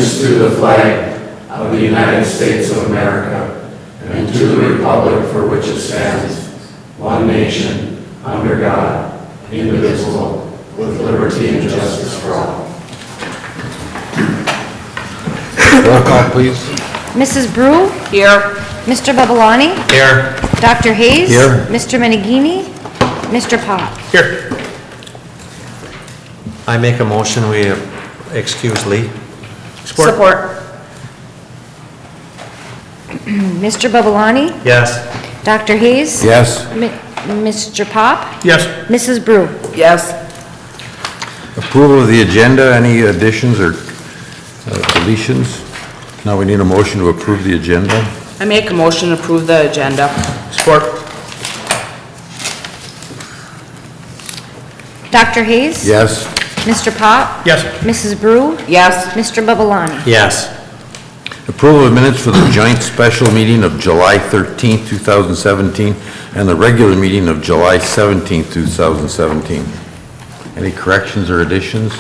allegiance to the flag of the United States of America and to the republic for which it stands, one nation, under God, indivisible, with liberty and justice for all. Roll call, please. Mrs. Brew? Here. Mr. Babalani? Here. Dr. Hayes? Here. Mr. Menegini? Mr. Pop? Here. I make a motion we excuse Lee. Support. Mr. Babalani? Yes. Dr. Hayes? Yes. Mr. Pop? Yes. Mrs. Brew? Yes. Approval of the agenda, any additions or deletions? Now we need a motion to approve the agenda. I make a motion to approve the agenda. Support. Dr. Hayes? Yes. Mr. Pop? Yes. Mrs. Brew? Yes. Mr. Babalani? Yes. Approval of minutes for the joint special meeting of July 13th, 2017, and the regular meeting of July 17th, 2017. Any corrections or additions?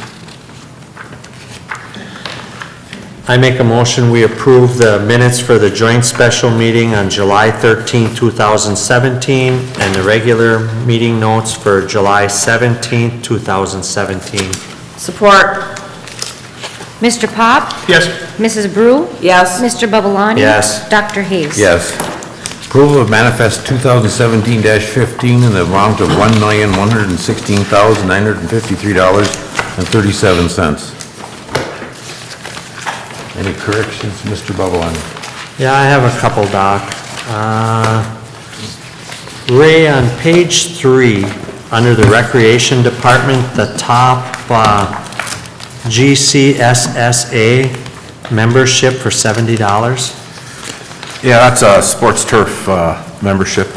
I make a motion we approve the minutes for the joint special meeting on July 13, 2017, and the regular meeting notes for July 17, 2017. Support. Mr. Pop? Yes. Mrs. Brew? Yes. Mr. Babalani? Yes. Dr. Hayes? Yes. Approval of manifest 2017-15 in the amount of $1,116,953.37. Any corrections, Mr. Babalani? Yeah, I have a couple, Doc. Ray, on page 3, under the Recreation Department, the top GCSSA membership for $70. Yeah, that's a sports turf membership.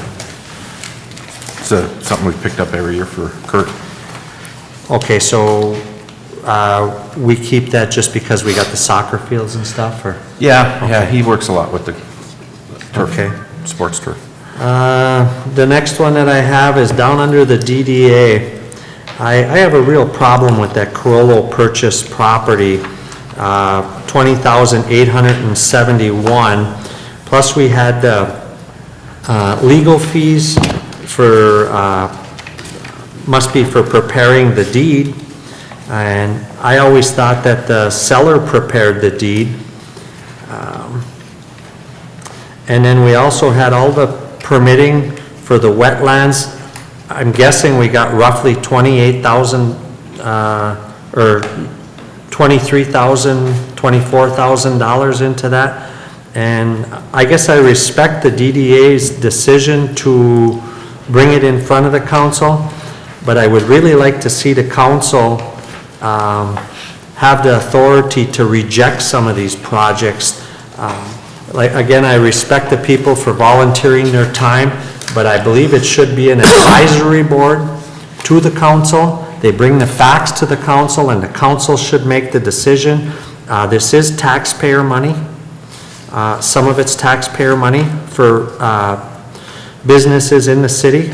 It's something we picked up every year for Kurt. Okay, so we keep that just because we got the soccer fields and stuff, or? Yeah, he works a lot with the turf, Okay. sports turf. The next one that I have is down under the DDA. I have a real problem with that Carollo purchase property, 20,871. Plus we had legal fees for, must be for preparing the deed. And I always thought that the seller prepared the deed. And then we also had all the permitting for the wetlands. I'm guessing we got roughly $28,000, or $23,000, $24,000 into that. And I guess I respect the DDA's decision to bring it in front of the council, but I would really like to see the council have the authority to reject some of these projects. Like, again, I respect the people for volunteering their time, but I believe it should be an advisory board to the council. They bring the facts to the council, and the council should make the decision. This is taxpayer money. Some of it's taxpayer money for businesses in the city,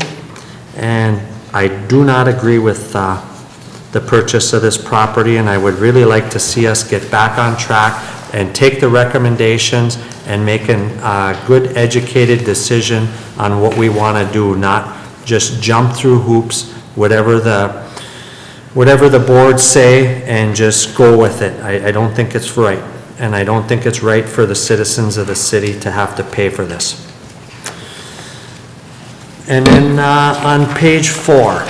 and I do not agree with the purchase of this property, and I would really like to see us get back on track and take the recommendations and make a good educated decision on what we want to do, not just jump through hoops, whatever the boards say, and just go with it. I don't think it's right, and I don't think it's right for the citizens of the city to have to pay for this. And then on page 4,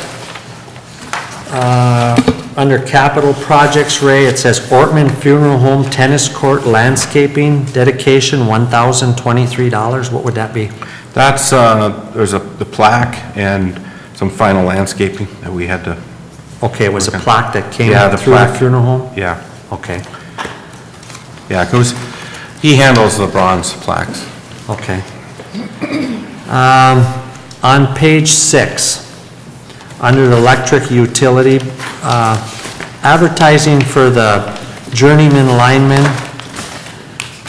under capital projects, Ray, it says Ortman Funeral Home Tennis Court Landscaping Dedication, $1,023. What would that be? That's, there's the plaque and some final landscaping that we had to, Okay, it was a Okay. plaque that came Yeah, the through the plaque. funeral home? yeah. Okay, Yeah, because he handles the bronze plaques. okay. On page 6, under the electric utility, advertising for the journeyman lineman.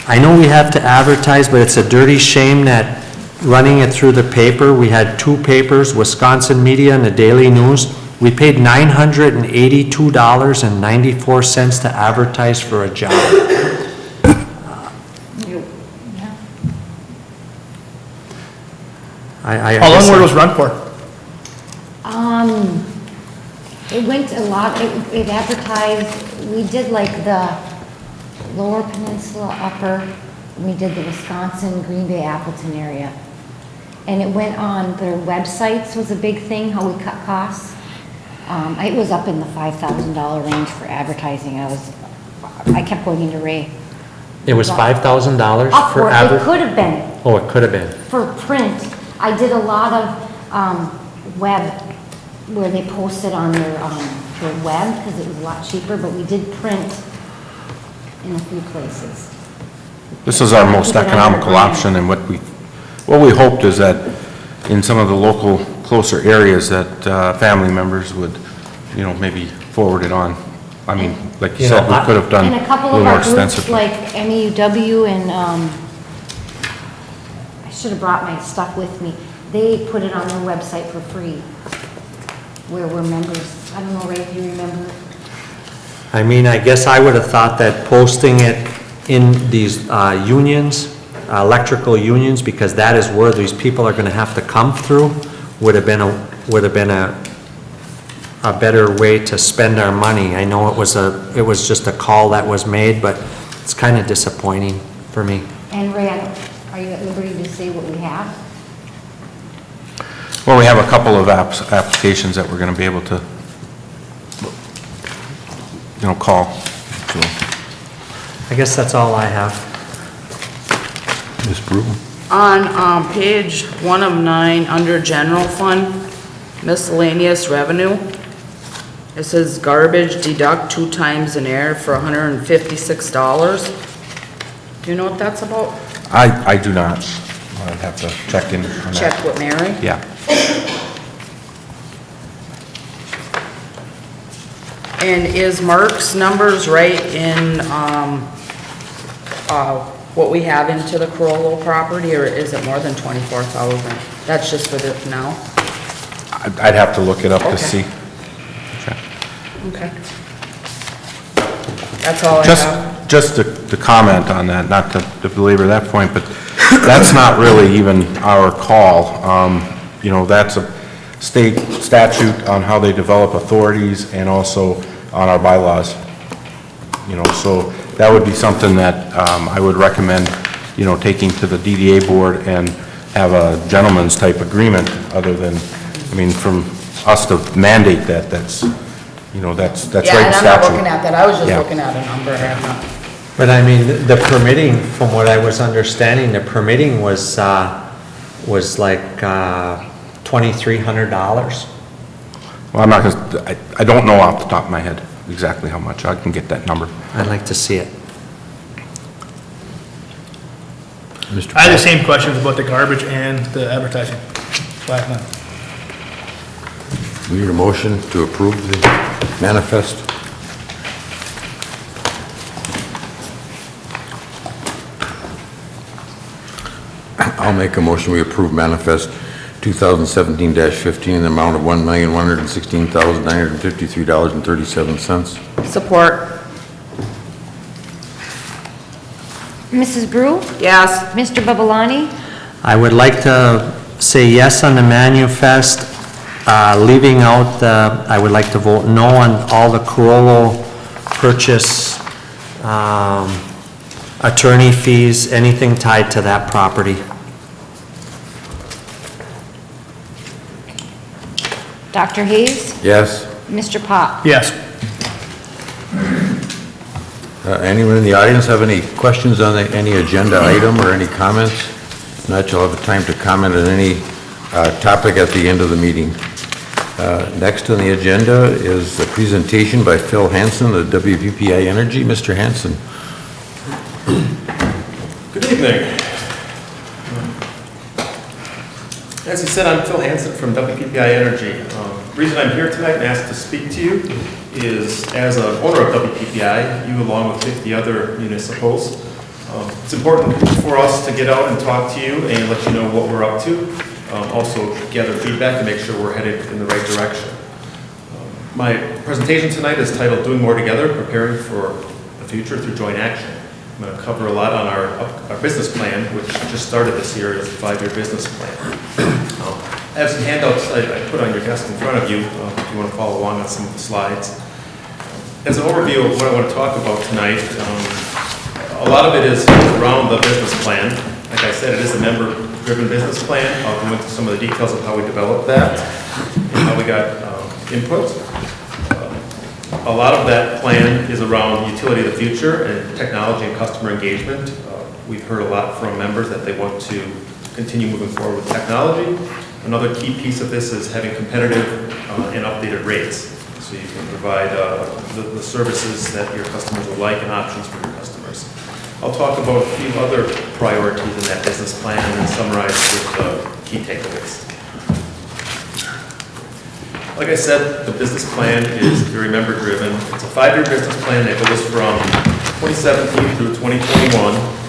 I know we have to advertise, but it's a dirty shame that running it through the paper, we had 2 papers, Wisconsin Media and the Daily News. We paid $982.94 to advertise for a job. How long were those run for? It went a lot, it advertised, we did like the Lower Peninsula, Upper, we did the Wisconsin, Green Bay, Appleton area. And it went on their websites was a big thing, how we cut costs. It was up in the $5,000 range for advertising. I kept going into Ray. It was $5,000 for Upward, it could have been. Oh, it could have been. For print, I did a lot of web where they posted on their web because it was a lot cheaper, but we did print in a few places. This is our most economical option, and what we hoped is that in some of the local closer areas that family members would, maybe forward it on. I mean, like you said, we could have done And a couple a of little more our groups, extensive. like MEUW and, I should have brought my stuff with me. They put it on their website for free, where we're members. I don't know, Ray, if you remember. I mean, I guess I would have thought that posting it in these unions, electrical unions, because that is where these people are gonna have to come through, would have been a better way to spend our money. I know it was just a call that was made, but it's kind of disappointing for me. And Ray, are you at liberty to say what we have? Well, we have a couple of applications that we're going to be able to, call. So, I guess that's all I have. Ms. Brew? On page 1 of 9, under general fund, miscellaneous revenue, it says garbage deduct 2 times an air for $156. Do you know what that's about? I do not. I'd have to check in on that. Check with Mary. Yeah. And is Mark's numbers right in what we have into the Corollo property, or is it more than 24,000? That's just for the now? I'd have to look it up to Okay. see. Okay. That's all I have. Just to comment on that, not to belabor that point, but that's not really even our call. That's a state statute on how they develop authorities and also on our bylaws. So that would be something that I would recommend, taking to the DDA board and have a gentleman's type agreement, other than, from us to mandate that, that's right in statute. Yeah, and I'm not looking at that, I was just Yeah. looking at a number. I'm not- But I mean, the permitting, from what I was understanding, the permitting was like $2,300. Well, I don't know off the top of my head exactly how much. I can get that number. I'd like to see it. Mr. I had the Paul? same questions about the garbage and the advertising. Last night. We need a motion to approve the manifest. I'll make a motion, we approve manifest 2017-15 in the amount of $1,116,953.37. Support. Mrs. Brew? Yes. Mr. Babalani? I would like to say yes on the manifest, leaving out I would like to vote no on all the Corollo purchase, attorney fees, anything tied to that property. Dr. Hayes? Yes? Mr. Pop? Yes. Anyone in the audience have any questions on any agenda item or any comments? If not, you'll have time to comment on any topic at the end of the meeting. Next on the agenda is a presentation by Phil Hansen of WPPI Energy. Mr. Hansen. Good evening. As you said, I'm Phil Hansen from WPPI Energy. The reason I'm here tonight and asked to speak to you is as an owner of WPPI, you along with 50 other municipals, it's important for us to get out and talk to you and let you know what we're up to. Also gather feedback and make sure we're headed in the right direction. My presentation tonight is titled Doing More Together, Preparing for the Future Through Joint Action. I'm going to cover a lot on our business plan, which just started this year as a 5-year business plan. I have some handouts I put on your desk in front of you if you want to follow along on some of the slides. As an overview of what I want to talk about tonight, a lot of it is around the business plan. Like I said, it is a member-driven business plan. I'll go into some of the details of how we developed that and how we got input. A lot of that plan is around utility of the future and technology and customer engagement. We've heard a lot from members that they want to continue moving forward with technology. Another key piece of this is having competitive and updated rates. So you can provide the services that your customers would like and options for your customers. I'll talk about a few other priorities in that business plan and then summarize with key takeaways. Like I said, the business plan is very member-driven. It's a 5-year business plan that goes from 2017 through 2021.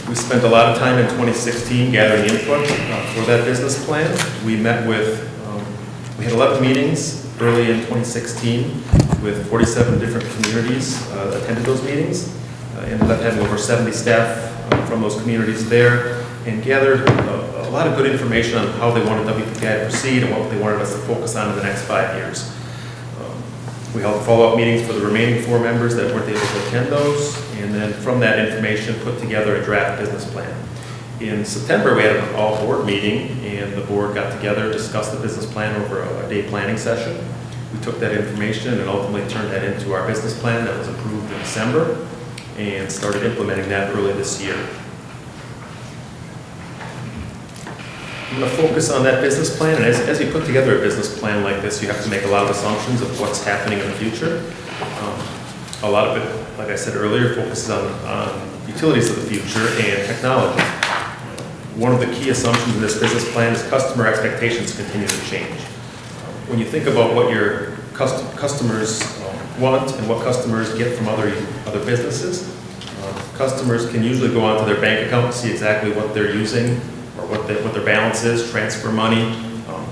We spent a lot of time in 2016 gathering input for that business plan. We met with, we had 11 meetings early in 2016 with 47 different communities attended those meetings. Ended up having over 70 staff from those communities there and gathered a lot of good information on how they wanted WPPI to proceed and what they wanted us to focus on in the next 5 years. We held follow-up meetings for the remaining 4 members that weren't able to attend those, and then from that information put together a draft business plan. In September, we had an all-board meeting, and the board got together, discussed the business plan over a day planning session. We took that information and ultimately turned that into our business plan that was approved in December and started implementing that early this year. I'm going to focus on that business plan, and as you put together a business plan like this, you have to make a lot of assumptions of what's happening in the future. A lot of it, like I said earlier, focuses on utilities of the future and technology. One of the key assumptions in this business plan is customer expectations continue to change. When you think about what your customers want and what customers get from other businesses, customers can usually go onto their bank account and see exactly what they're using or what their balance is, transfer money,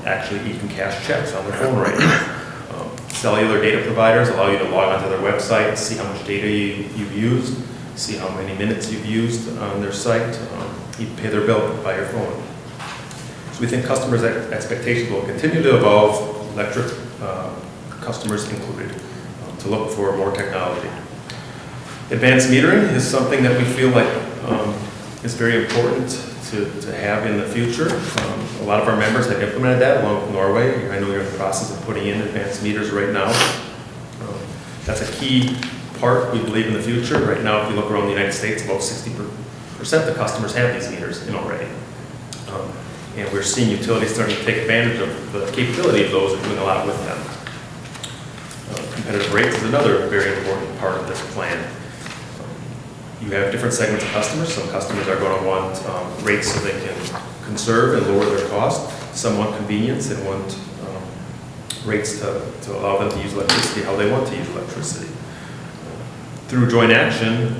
actually even cash checks on their phone right now. Cellular data providers allow you to log onto their website, see how much data you've used, see how many minutes you've used on their site, you pay their bill by your phone. So we think customers' expectations will continue to evolve, electric customers included, to look for more technology. Advanced metering is something that we feel like is very important to have in the future. A lot of our members have implemented that along with Norway. I know you're in the process of putting in advanced meters right now. That's a key part, we believe, in the future. Right now, if you look around the United States, about 60% of customers have these meters in already. And we're seeing utilities starting to take advantage of the capability of those and doing a lot with them. Competitive rates is another very important part of this plan. You have different segments of customers. Some customers are going to want rates so they can conserve and lower their cost. Some want convenience and want rates to allow them to use electricity how they want to use electricity. Through joint action,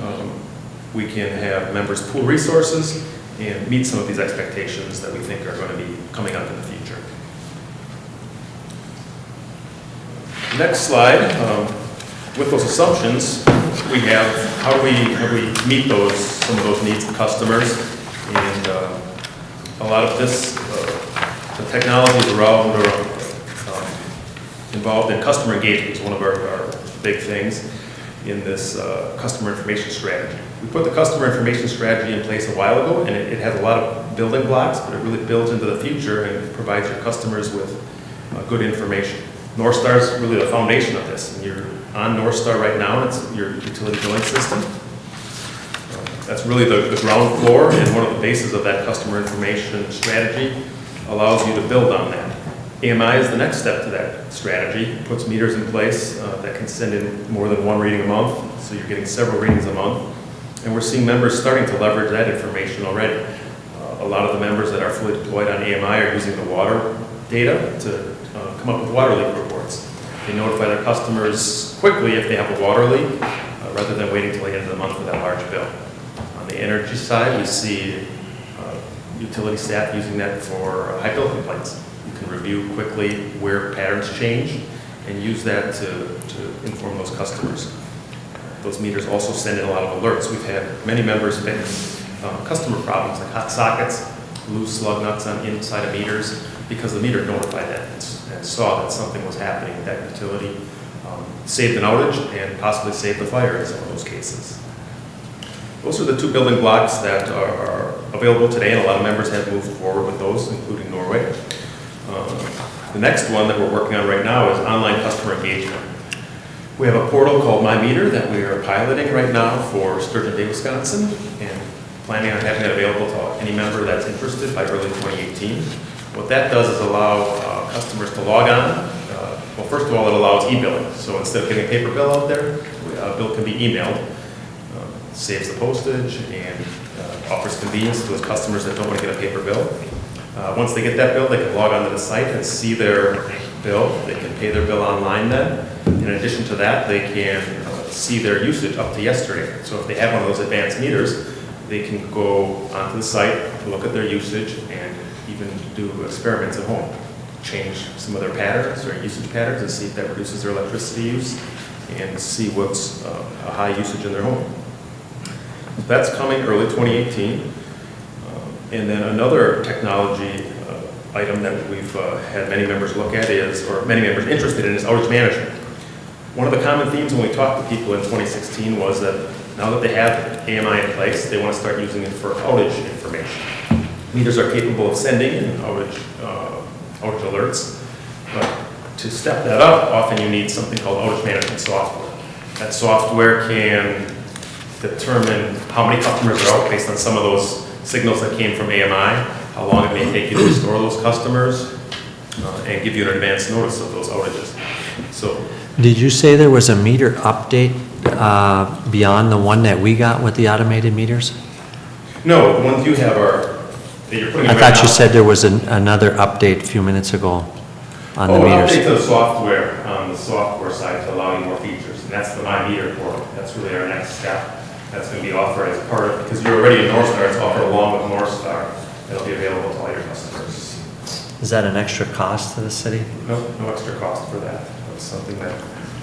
we can have members pool resources and meet some of these expectations that we think are going to be coming up in the future. Next slide. With those assumptions, we have how do we meet some of those needs of customers, and a lot of this, the technology is involved in customer engagement. Is one of our big things in this customer information strategy. We put the customer information strategy in place a while ago, and it has a lot of building blocks, but it really builds into the future and provides your customers with good information. North Star is really the foundation of this, and you're on North Star right now. It's your utility billing system. That's really the ground floor, and one of the bases of that customer information strategy allows you to build on that. AMI is the next step to that strategy. It puts meters in place that can send in more than one reading a month, so you're getting several readings a month. And we're seeing members starting to leverage that information already. A lot of the members that are fully deployed on AMI are using the water data to come up with water leak reports. They notify their customers quickly if they have a water leak, rather than waiting till the end of the month for that large bill. On the energy side, we see utility staff using that for high bill complaints. You can review quickly where patterns change and use that to inform those customers. Those meters also send in a lot of alerts. We've had many members fix customer problems like hot sockets, loose slug nuts on inside of meters. because the meter notified that and saw that something was happening with that utility, saved an outage and possibly saved the fire in some of those cases. Those are the two building blocks that are available today, and a lot of members have moved forward with those, including Norway. The next one that we're working on right now is online customer engagement. We have a portal called My Meter that we are piloting right now for Sturgeon Bay, Wisconsin, and planning on having it available to any member that's interested by early 2018. What that does is allow customers to log on. Well, first of all, it allows e-billing. So instead of getting a paper bill out there, a bill can be emailed. Saves the postage and offers convenience to those customers that don't want to get a paper bill. Once they get that bill, they can log onto the site and see their bill. They can pay their bill online then. In addition to that, they can see their usage up to yesterday. So if they have one of those advanced meters, they can go onto the site, look at their usage, and even do experiments at home. Change some of their patterns or usage patterns and see if that reduces their electricity use and see what's a high usage in their home. That's coming early 2018. And then another technology item that we've had many members look at is, or many members interested in, is outage management. One of the common themes when we talked to people in 2016 was that now that they have AMI in place, they want to start using it for outage information. Meters are capable of sending in outage alerts, but to step that up, often you need something called outage management software. That software can determine how many customers are out based on some of those signals that came from AMI, how long it may take you to restore those customers, and give you an advance notice of those outages. So, Did you say there was a meter update beyond the one that we got with the automated meters? no, the ones you have are, that you're putting in I right thought now. you said there was another update a few minutes ago on the An meters. update to the software on the software side to allow you more features, and that's the My Meter portal. That's really our next step. That's going to be offered as part of, because you're already in North Star, it's offered along with North Star. It'll be available to all your customers. Is that an extra cost to the city? No extra cost for that. It's something that,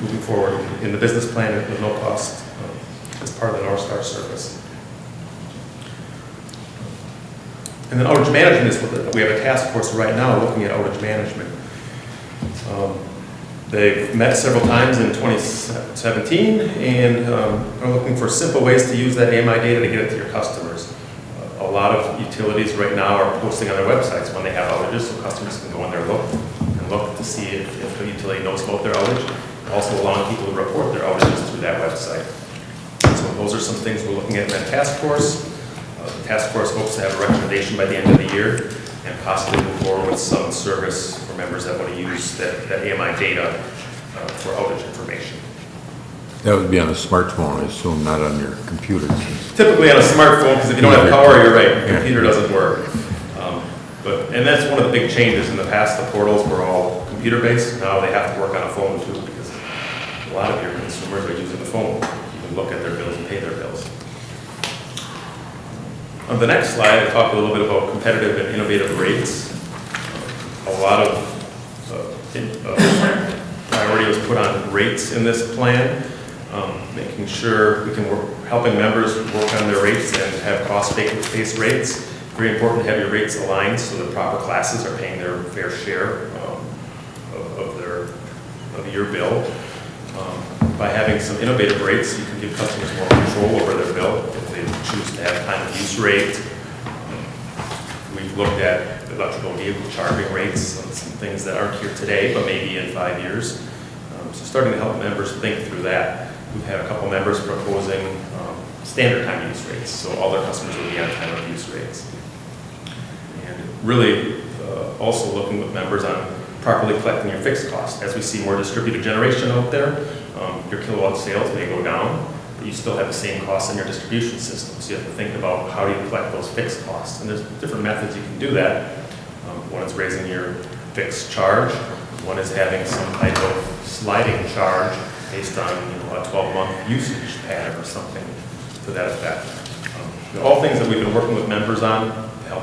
moving forward in the business plan, with no cost, as part of the North Star service. And then outage management is what we have a task force right now looking at outage management. They've met several times in 2017 and are looking for simple ways to use that AMI data to get it to your customers. A lot of utilities right now are posting on their websites when they have outages, so customers can go in there and look to see if the utility knows about their outage. Also allowing people to report their outages through that website. So those are some things we're looking at in that task force. The task force hopes to have a recommendation by the end of the year and possibly move forward with some service for members that want to use that AMI data for outage information. That would be on a smartphone, I assume, not on your computer. Typically on a smartphone, because if you don't have power, you're right, your computer doesn't work. And that's one of the big changes. In the past, the portals were all computer-based. Now they have to work on a phone too, because a lot of your consumers are using the phone. You can look at their bills and pay their bills. On the next slide, I talk a little bit about competitive and innovative rates. A lot of priority was put on rates in this plan, making sure we can work, helping members work on their rates and have cost-based rates. Very important to have your rates aligned so the proper classes are paying their fair share of your bill. By having some innovative rates, you can give customers more control over their bill if they choose to have time of use rate. We've looked at electrical vehicle charging rates, some things that aren't here today, but maybe in 5 years. So starting to help members think through that. We've had a couple members proposing standard time of use rates, so all their customers will be on time of use rates. And really also looking with members on properly collecting your fixed costs. As we see more distributed generation out there, your kilowatt sales may go down, but you still have the same costs in your distribution system. So you have to think about how do you collect those fixed costs. And there's different methods you can do that. One is raising your fixed charge. One is having some type of sliding charge based on a 12-month usage pattern or something to that effect. All things that we've been working with members on,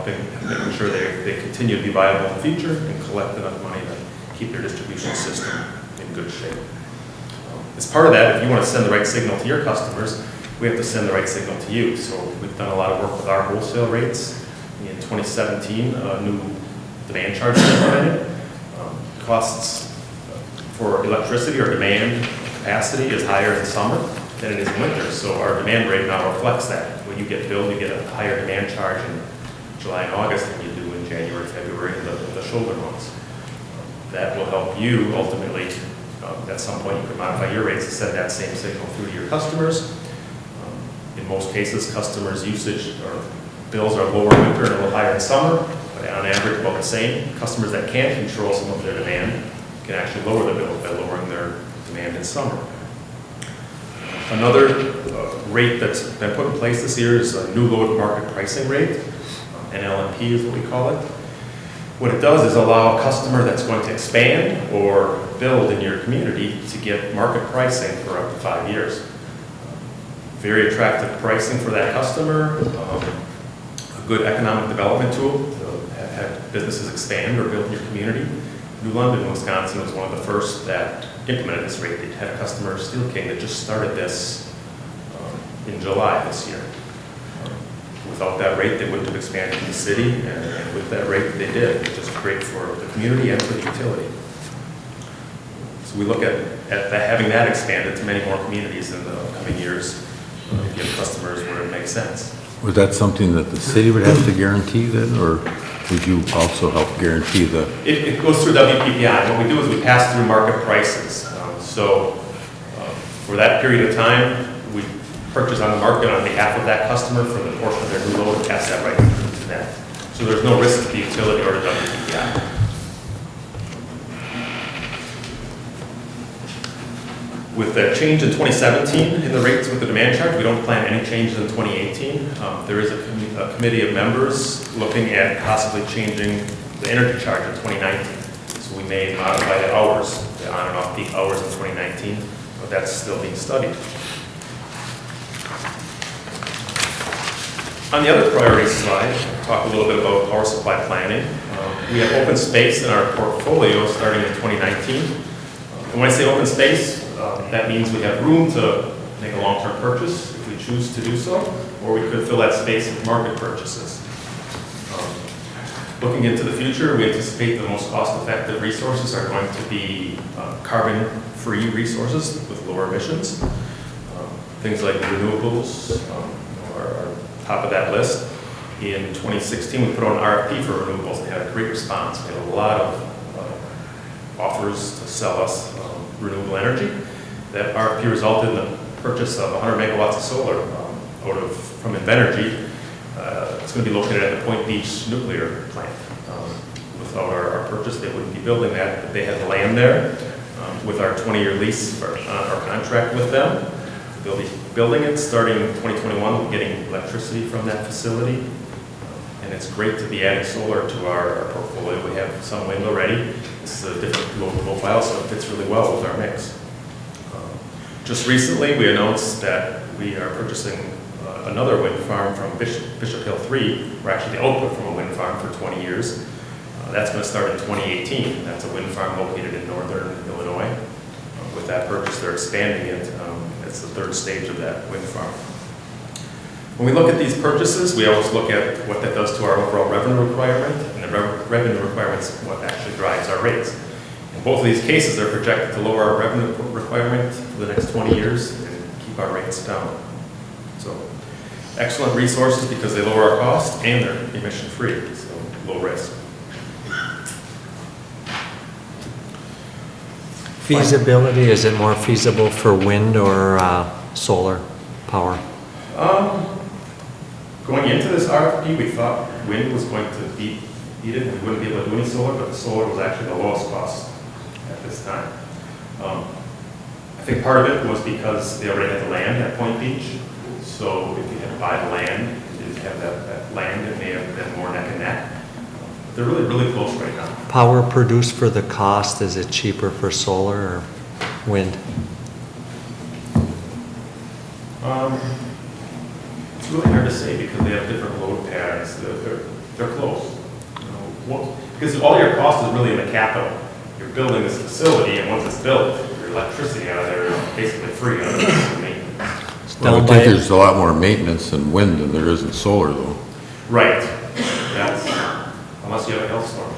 making sure they continue to be viable in the future and collect enough money to keep their distribution system in good shape. As part of that, if you want to send the right signal to your customers, we have to send the right signal to you. So we've done a lot of work with our wholesale rates. In 2017, the demand charges implemented. Costs for electricity or demand capacity is higher in summer than it is in winter, so our demand rate now reflects that. When you get billed, you get a higher demand charge in July and August than you do in January, February, and the shoulder months. That will help you ultimately, at some point you could modify your rates to send that same signal through to your customers. In most cases, customers' usage or bills are lower in winter and a little higher in summer, but on average about the same. Customers that can't control some of their demand can actually lower the bill by lowering their demand in summer. Another rate that's been put in place this year is a new load market pricing rate, NLMP is what we call it. What it does is allow a customer that's going to expand or build in your community to get market pricing for up to 5 years. Very attractive pricing for that customer, a good economic development tool to have businesses expand or build in your community. New London, Wisconsin was one of the first that implemented this rate. They had a customer, Steel King, that just started this in July this year. Without that rate, they wouldn't have expanded in the city, and with that rate, they did, which is great for the community and for the utility. So we look at having that expanded to many more communities in the coming years, to give customers where it makes sense. Was that something that the city would have to guarantee then, or would you also help guarantee the? It goes through WPPI. What we do is we pass through market prices. For that period of time, we purchase on the market on behalf of that customer for the portion of their new load and pass that right through to them. So there's no risk to the utility or to WPPI. With the change in 2017 in the rates with the demand charge, we don't plan any changes in 2018. There is a committee of members looking at possibly changing the energy charge in 2019. So we may modify the hours, the on and off peak hours in 2019, but that's still being studied. On the other priorities slide, I'll talk a little bit about power supply planning. We have open space in our portfolio starting in 2019. And when I say open space, that means we have room to make a long-term purchase if we choose to do so, or we could fill that space with market purchases. Looking into the future, we anticipate the most cost-effective resources are going to be carbon-free resources with lower emissions. Things like renewables are top of that list. In 2016, we put out an RFP for renewables and had a great response. We had a lot of offers to sell us renewable energy. That RFP resulted in the purchase of 100 megawatts of solar from Invenergy. It's going to be located at the Point Beach nuclear plant. Without our purchase, they wouldn't be building that, but they had the land there. With our 20-year lease, our contract with them, they'll be building it starting in 2021, getting electricity from that facility. And it's great to be adding solar to our portfolio. We have some wind already. This is a different load profile, so it fits really well with our mix. Just recently, we announced that we are purchasing another wind farm from Bishop Hill 3. We're actually the output from a wind farm for 20 years. That's going to start in 2018. That's a wind farm located in northern Illinois. With that purchase, they're expanding it. It's the third stage of that wind farm. When we look at these purchases, we always look at what that does to our overall revenue requirement, and the revenue requirement is what actually drives our rates. In both of these cases, they're projected to lower our revenue requirement for the next 20 years and keep our rates down. So, excellent resources because they lower our cost and they're emission-free, so low risk. Feasibility, is it more feasible for wind or solar power? Going into this RFP, we thought wind was going to beat it, and we wouldn't be able to do any solar, but the solar was actually the lowest cost at this time. I think part of it was because they already had the land at Point Beach, so if you had to buy the land, you didn't have that land, it may have been more neck and neck. They're really, really close right now. Power produced for the cost, is it cheaper for solar or wind? It's really hard to say because they have different load patterns. They're close. Because all your cost is really in the capital. You're building this facility, and once it's built, your electricity out of there is basically free under the maintenance. Well, I think there's a lot more maintenance in wind than there is in solar, though. Right. That's unless you have a hailstorm.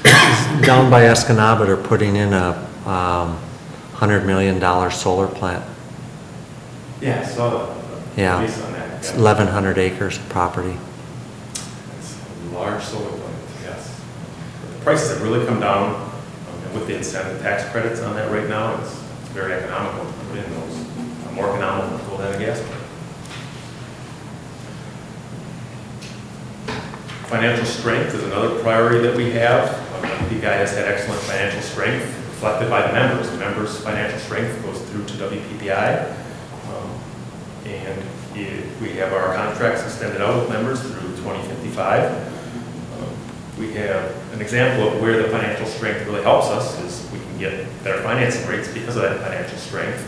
down by Escanaba, they're putting in a $100 million solar plant. Yeah, I saw the Yeah. release on that. It's Yeah. 1,100 acres of property. It's a large solar plant, yes. But the prices have really come down, and with the incentive tax credits on that right now, it's very economical to put in those, more economical than a gas plant. Financial strength is another priority that we have. WPPI has had excellent financial strength reflected by the members. The members' financial strength goes through to WPPI. And we have our contracts extended out with members through 2055. We have an example of where the financial strength really helps us is we can get better financing rates because of that financial strength.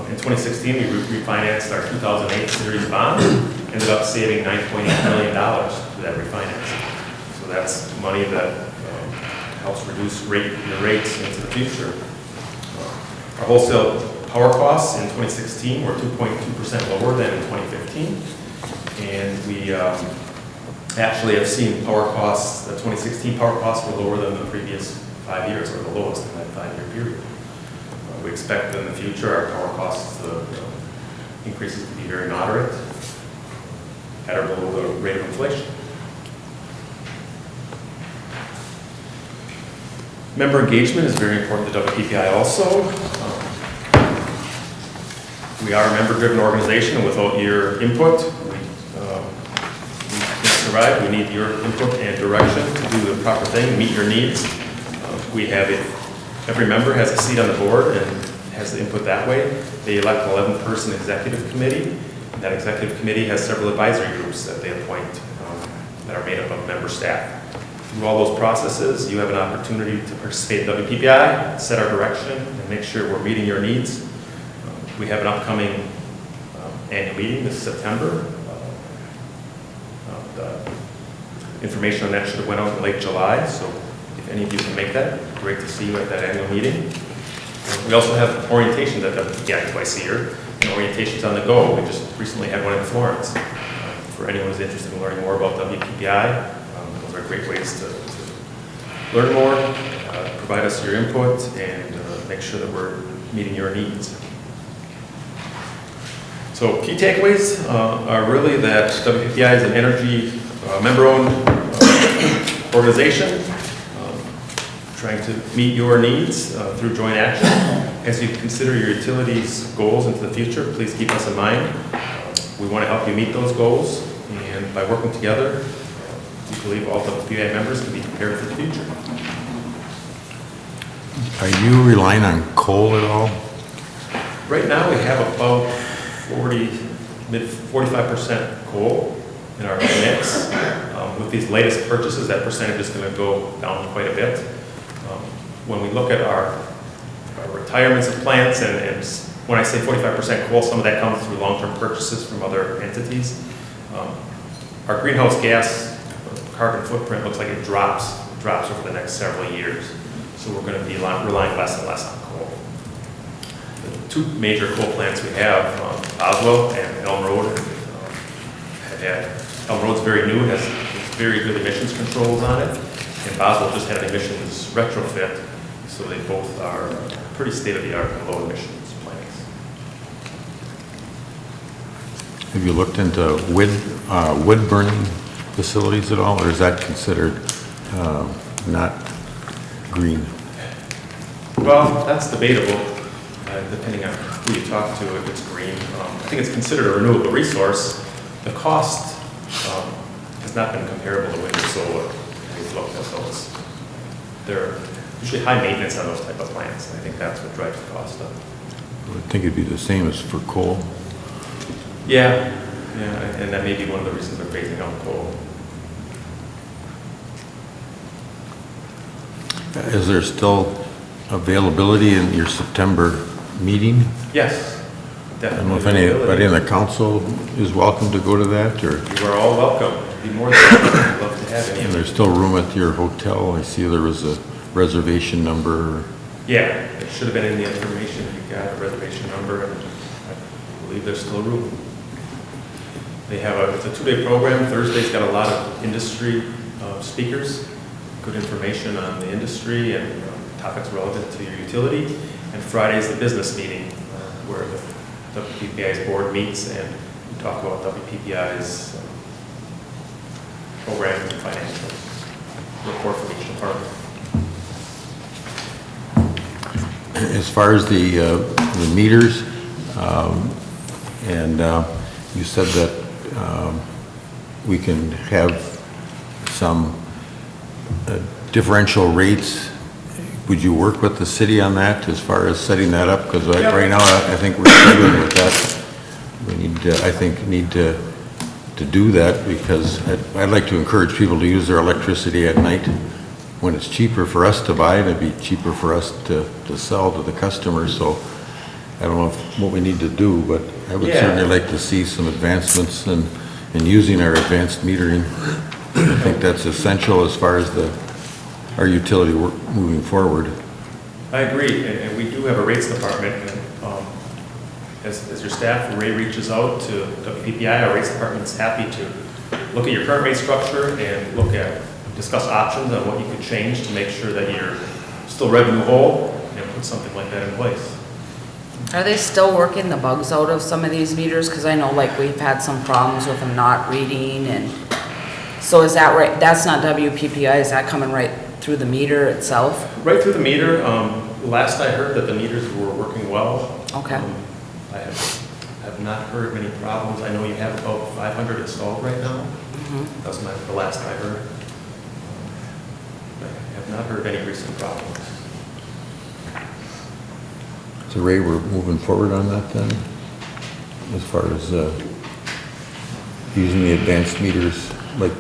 In 2016, we refinanced our 2008 series bond, ended up saving $9.8 million through that refinancing. So that's money that helps reduce your rates into the future. Our wholesale power costs in 2016 were 2.2% lower than in 2015. And we actually have seen power costs, the 2016 power costs were lower than the previous 5 years, or the lowest in that 5-year period. We expect in the future our power costs increases to be very moderate, at or below the rate of inflation. Member engagement is very important to WPPI also. We are a member-driven organization, and without your input, we can't survive. We need your input and direction to do the proper thing, meet your needs. Every member has a seat on the board and has the input that way. They elect an 11-person executive committee. And that executive committee has several advisory groups that they appoint that are made up of member staff. Through all those processes, you have an opportunity to participate in WPPI, set our direction, and make sure we're meeting your needs. We have an upcoming annual meeting this September. The information on that should have went out in late July, so if any of you can make that, great to see you at that annual meeting. We also have orientations at WPPI twice a year, and orientations on the go. We just recently had one in Florence. For anyone who's interested in learning more about WPPI, those are great ways to learn more, provide us your input, and make sure that we're meeting your needs. So key takeaways are really that WPPI is an energy member-owned organization trying to meet your needs through joint action. As you consider your utilities goals into the future, please keep us in mind. We want to help you meet those goals, and by working together, we believe all WPPI members can be prepared for the future. Are you relying on coal at all? Right now, we have about 45% coal in our mix. With these latest purchases, that percentage is going to go down quite a bit. When we look at our retirements of plants, and when I say 45% coal, some of that comes through long-term purchases from other entities. Our greenhouse gas carbon footprint looks like it drops over the next several years. So we're going to be relying less and less on coal. The two major coal plants we have, Boswell and Elm Road, Elm Road's very new, it has very good emissions controls on it, and Boswell just had an emissions retrofit, so they both are pretty state-of-the-art and low emissions plants. Have you looked into wood burning facilities at all, or is that considered not green? Well, that's debatable, depending on who you talk to, if it's green. I think it's considered a renewable resource. The cost has not been comparable to wind or solar. We've looked at those. They're usually high maintenance on those type of plants, and I think that's what drives the cost up. I would think it'd be the same as for coal. Yeah, and that may be one of the reasons they're phasing out coal. Is there still availability in your September meeting? Yes, I definitely. don't know if anybody in the council is welcome to go to that, or You are all welcome. Be more than welcome. I'd love to have any and of you. there's still room at your hotel. I see there was a reservation number. Yeah, it should have been in the information. You got a reservation number, and I believe there's still room. They have it's a 2-day program. Thursday's got a lot of industry speakers good information on the industry and topics relevant to your utility. And Friday is the business meeting where the WPPI's board meets and we talk about WPPI's programs and financials, report from each department. As far as the meters, and you said that we can have some differential rates. Would you work with the city on that as far as setting that up? Because right now, I think we're struggling with that. We need, I think, need to do that because I'd like to encourage people to use their electricity at night when it's cheaper for us to buy and it'd be cheaper for us to sell to the customers. So I don't know what we need to do, but I would certainly like to see some advancements in using our advanced metering. I think that's essential as far as our utility work moving forward. I agree, and we do have a rates department, and as your staff, Ray reaches out to WPPI, our rates department is happy to look at your current rate structure and discuss options on what you could change to make sure that you're still revenue whole and put something like that in place. Are they still working the bugs out of some of these meters? Because I know like we've had some problems with them not reading, and so is that right? That's not WPPI, is that coming right through the meter itself? Right through the meter. Last I heard that the meters were working well. Okay. I have not heard of any problems. I know you have about 500 installed right now. Mm-hmm. That's the last I heard. I have not heard of any recent problems. So Ray, we're moving forward on that then, as far as using the advanced meters. Like,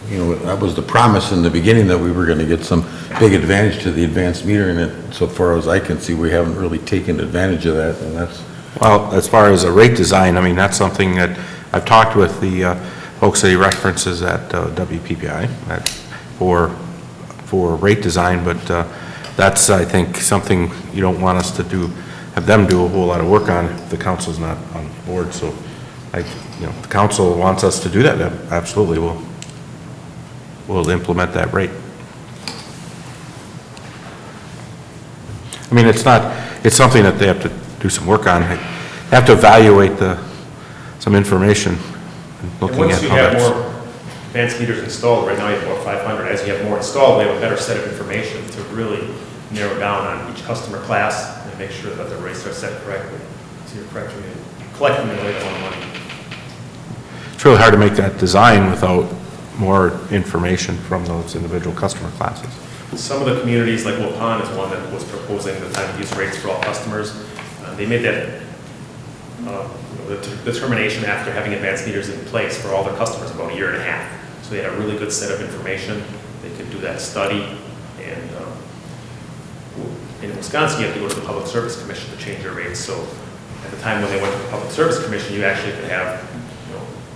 you know, that was the promise in the beginning that we were going to get some big advantage to the advanced metering, and so far as I can see, we haven't really taken advantage of that, and that's... Well, as far as a rate design, I mean, that's something that I've talked with the folks that he references at WPPI for rate design, but that's, I think, something you don't want us to have them do a whole lot of work on if the council's not on board. So, if the council wants us to do that, absolutely, we'll implement that rate. I mean, it's something that they have to do some work on. They have to evaluate some information. And once you have more advanced meters installed, right now you have about 500. As you have more installed, we have a better set of information to really narrow down on each customer class and make sure that the rates are set correctly. So you're correctly collecting the right amount of money. It's really hard to make that design without more information from those individual customer classes. Some of the communities, like Waupun is one that was proposing the time of use rates for all customers. They made that the determination after having advanced meters in place for all their customers about a year and a half. So they had a really good set of information. They could do that study. And in Wisconsin, you have to go to the Public Service Commission to change your rates. So at the time when they went to the Public Service Commission, you actually could have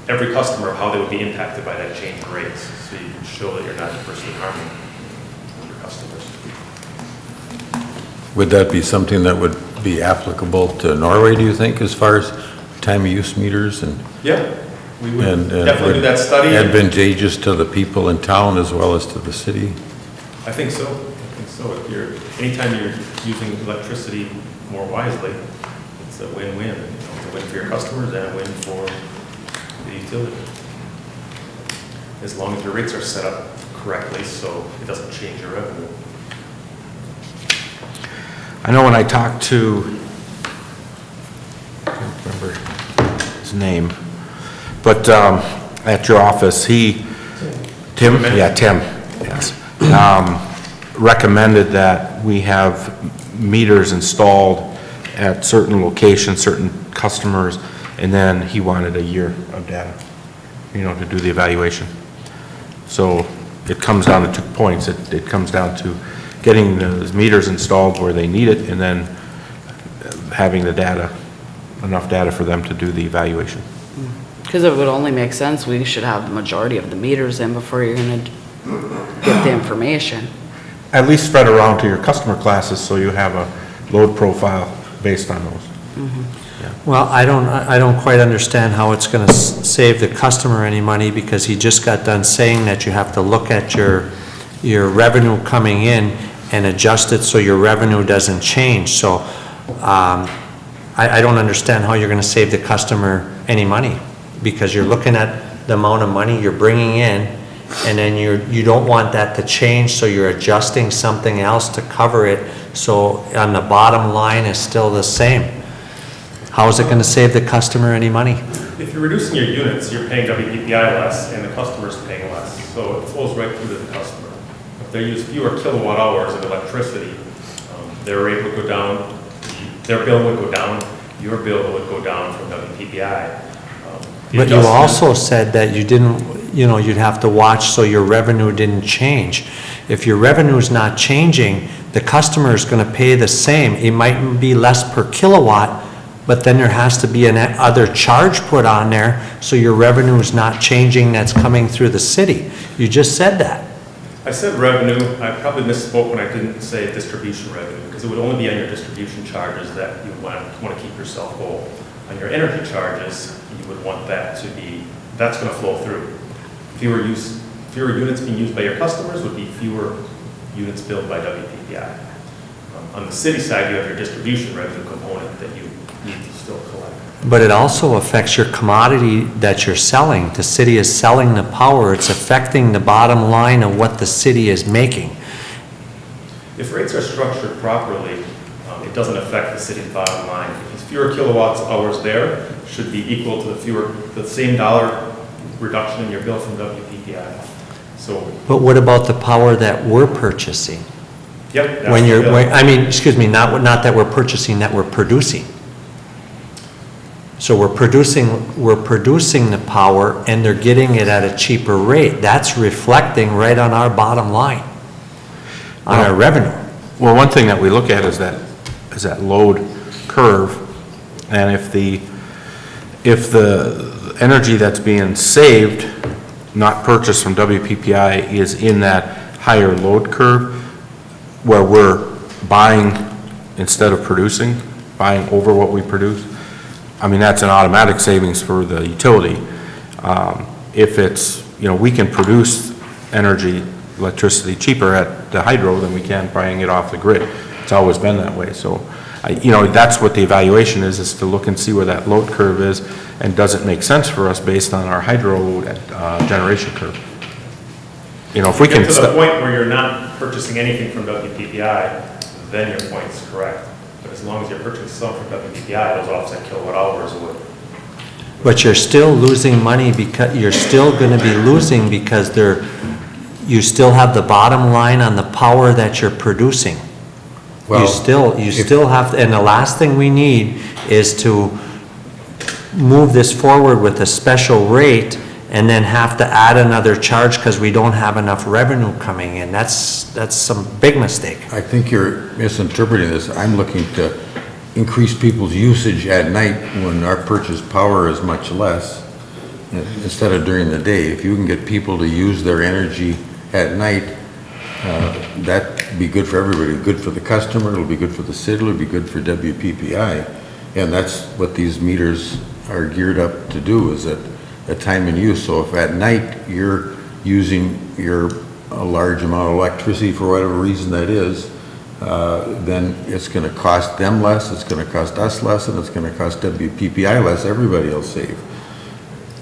every customer of how they would be impacted by that change in rates. So you can show that you're not adversely harming your customers. Would that be something that would be applicable to Norway, do you think, as far as time of use meters? And yeah, we would definitely do that study. Advantageous to the people in town as well as to the city? I think so. Anytime you're using electricity more wisely, it's a win-win. It's a win for your customers and a win for the utility. As long as your rates are set up correctly so it doesn't change your revenue. I know when I talked to, I can't remember his name, but at your office, Tim, yes, recommended that we have meters installed at certain locations, certain customers, and then he wanted a year of data, to do the evaluation. So it comes down to 2 points. It comes down to getting those meters installed where they need it, and then having the data, enough data for them to do the evaluation. Because it would only make sense, we should have the majority of the meters in before you're gonna get the information. At least spread around to your customer classes so you have a load profile based on those. Well, I don't quite understand how it's going to save the customer any money, because he just got done saying that you have to look at your your revenue coming in and adjust it so your revenue doesn't change. So I don't understand how you're going to save the customer any money, because you're looking at the amount of money you're bringing in, and then you don't want that to change, so you're adjusting something else to cover it, so on the bottom line is still the same. How is it going to save the customer any money? If you're reducing your units, you're paying WPPI less and the customer's paying less. So it flows right through to the customer. If they use fewer kilowatt hours of electricity, their rate would go down, their bill would go down, your bill would go down from WPPI. But you also said that you didn't, you'd have to watch so your revenue didn't change. If your revenue is not changing, the customer is going to pay the same. It might be less per kilowatt, but then there has to be another charge put on there, so your revenue is not changing that's coming through the city. You just said that. I said revenue. I probably misspoke when I didn't say distribution revenue, because it would only be on your distribution charges that you want to keep yourself whole. On your energy charges, you would want that to be, that's going to flow through. Fewer units being used by your customers would be fewer units billed by WPPI. On the city side, you have your distribution revenue component that you need to still collect. But it also affects your commodity that you're selling. The city is selling the power. It's affecting the bottom line of what the city is making. If rates are structured properly, it doesn't affect the city's bottom line. Because fewer kilowatts hours there should be equal to the same dollar reduction in your bill from WPPI. So. But what about the power that we're purchasing? Yep. Not that we're purchasing, that we're producing. So we're producing the power, and they're getting it at a cheaper rate. That's reflecting right on our bottom line, on our revenue. Well, one thing that we look at is that load curve, and if the energy that's being saved, not purchased from WPPI, is in that higher load curve, where we're buying instead of producing, buying over what we produce, I mean, that's an automatic savings for the utility. If it's, we can produce electricity cheaper at the hydro than we can buying it off the grid. It's always been that way. So, that's what the evaluation is to look and see where that load curve is, and does it make sense for us based on our hydro generation curve. If we can get to the point where you're not purchasing anything from WPPI, then your point's correct. But as long as you're purchasing some from WPPI, those offset kilowatt hours would. But you're still losing money, because you're still going to be losing, because you still have the bottom line on the power that you're producing. Well, you still have to, and the last thing we need is to move this forward with a special rate and then have to add another charge because we don't have enough revenue coming in. That's some big mistake. I think you're misinterpreting this. I'm looking to increase people's usage at night when our purchased power is much less, instead of during the day. If you can get people to use their energy at night, that'd be good for everybody. Good for the customer, it'll be good for the city, it'll be good for WPPI. And that's what these meters are geared up to do, is at time and use. So if at night you're using a large amount of electricity for whatever reason that is, then it's going to cost them less, it's going to cost us less, and it's going to cost WPPI less. Everybody will save.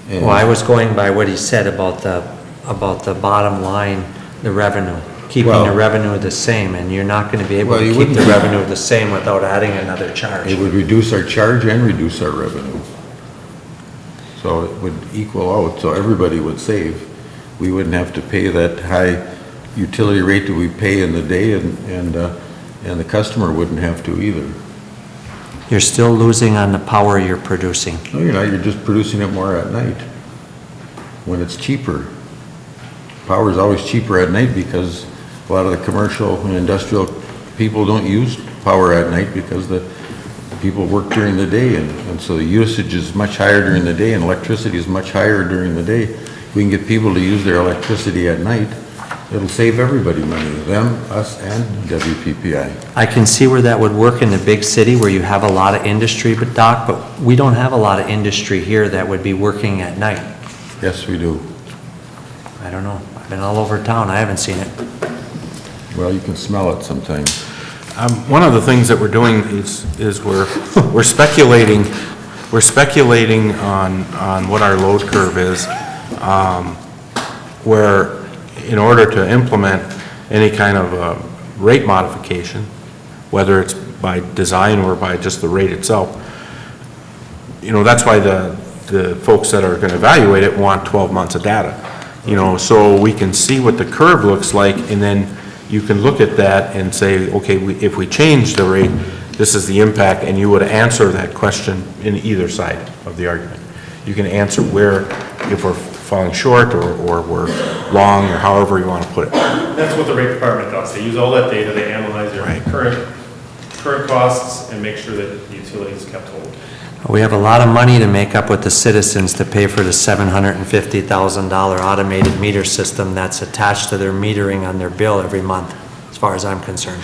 And Well, I was going by what he said about the bottom line, the revenue, keeping the revenue the same, and you're not going to be able to keep the revenue the same without adding another charge. it would reduce our charge and reduce our revenue. So it would equal out, so everybody would save. We wouldn't have to pay that high utility rate that we pay in the day, and the customer wouldn't have to either. You're still losing on the power you're producing. No, you're not, you're just producing it more at night, when it's cheaper. Power is always cheaper at night because a lot of the commercial and industrial people don't use power at night because the people work during the day, and so the usage is much higher during the day, and electricity is much higher during the day. If we can get people to use their electricity at night, it'll save everybody money, them, us, and WPPI. I can see where that would work in the big city where you have a lot of industry, but Doc, but we don't have a lot of industry here that would be working at night. Yes, we do. I don't know. I've been all over town. I haven't seen it. Well, you can smell it sometimes. One of the things that we're doing is we're speculating on what our load curve is, where in order to implement any kind of rate modification, whether it's by design or by just the rate itself, that's why the folks that are going to evaluate it want 12 months of data, so we can see what the curve looks like, and then you can look at that and say, okay, if we change the rate, this is the impact, and you would answer that question in either side of the argument. You can answer if we're falling short or we're long, or however you want to put it. That's what the rate department does. They use all that data, they analyze their current costs and make sure that the utility is kept whole. We have a lot of money to make up with the citizens to pay for the $750,000 automated meter system that's attached to their metering on their bill every month, as far as I'm concerned.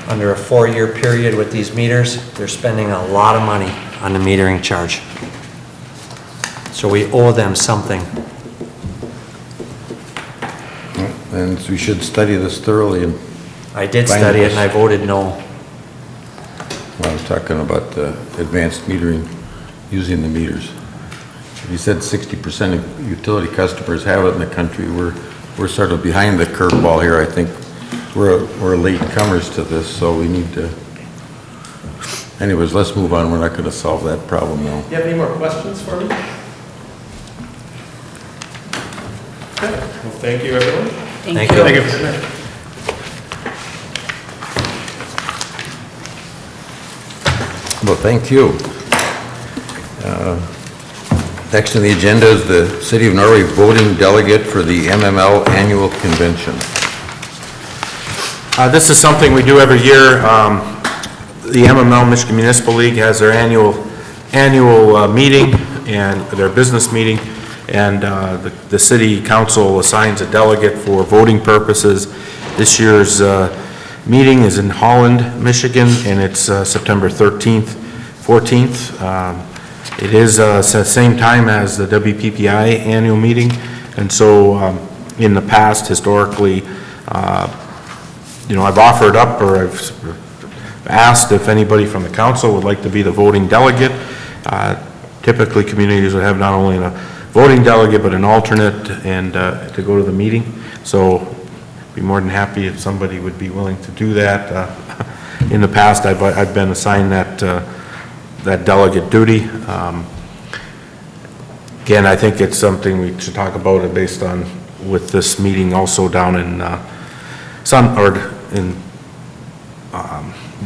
Under a 4-year period with these meters, they're spending a lot of money on the metering charge. So we owe them something. And we should study this thoroughly. And I did study it and I voted no. I was talking about the advanced metering, using the meters. You said 60% of utility customers have it in the country. We're sort of behind the curveball here. I think we're late comers to this, so we need to. Anyways, let's move on. We're not going to solve that problem now. Do you have any more questions for me? Okay. Well, thank you, everyone. Thank you. Thank you. Well, thank you. Next on the agenda is the City of Norway voting delegate for the MML Annual Convention. This is something we do every year. The MML, Michigan Municipal League, has their annual meeting and their business meeting, and the city council assigns a delegate for voting purposes. This year's meeting is in Holland, Michigan, and it's September 13th, 14th. It is the same time as the WPPI annual meeting, and so in the past, historically, I've offered up, or I've asked if anybody from the council would like to be the voting delegate. Typically, communities would have not only a voting delegate, but an alternate and to go to the meeting. So be more than happy if somebody would be willing to do that. In the past, I've been assigned that delegate duty. Again, I think it's something we should talk about it based on with this meeting also down in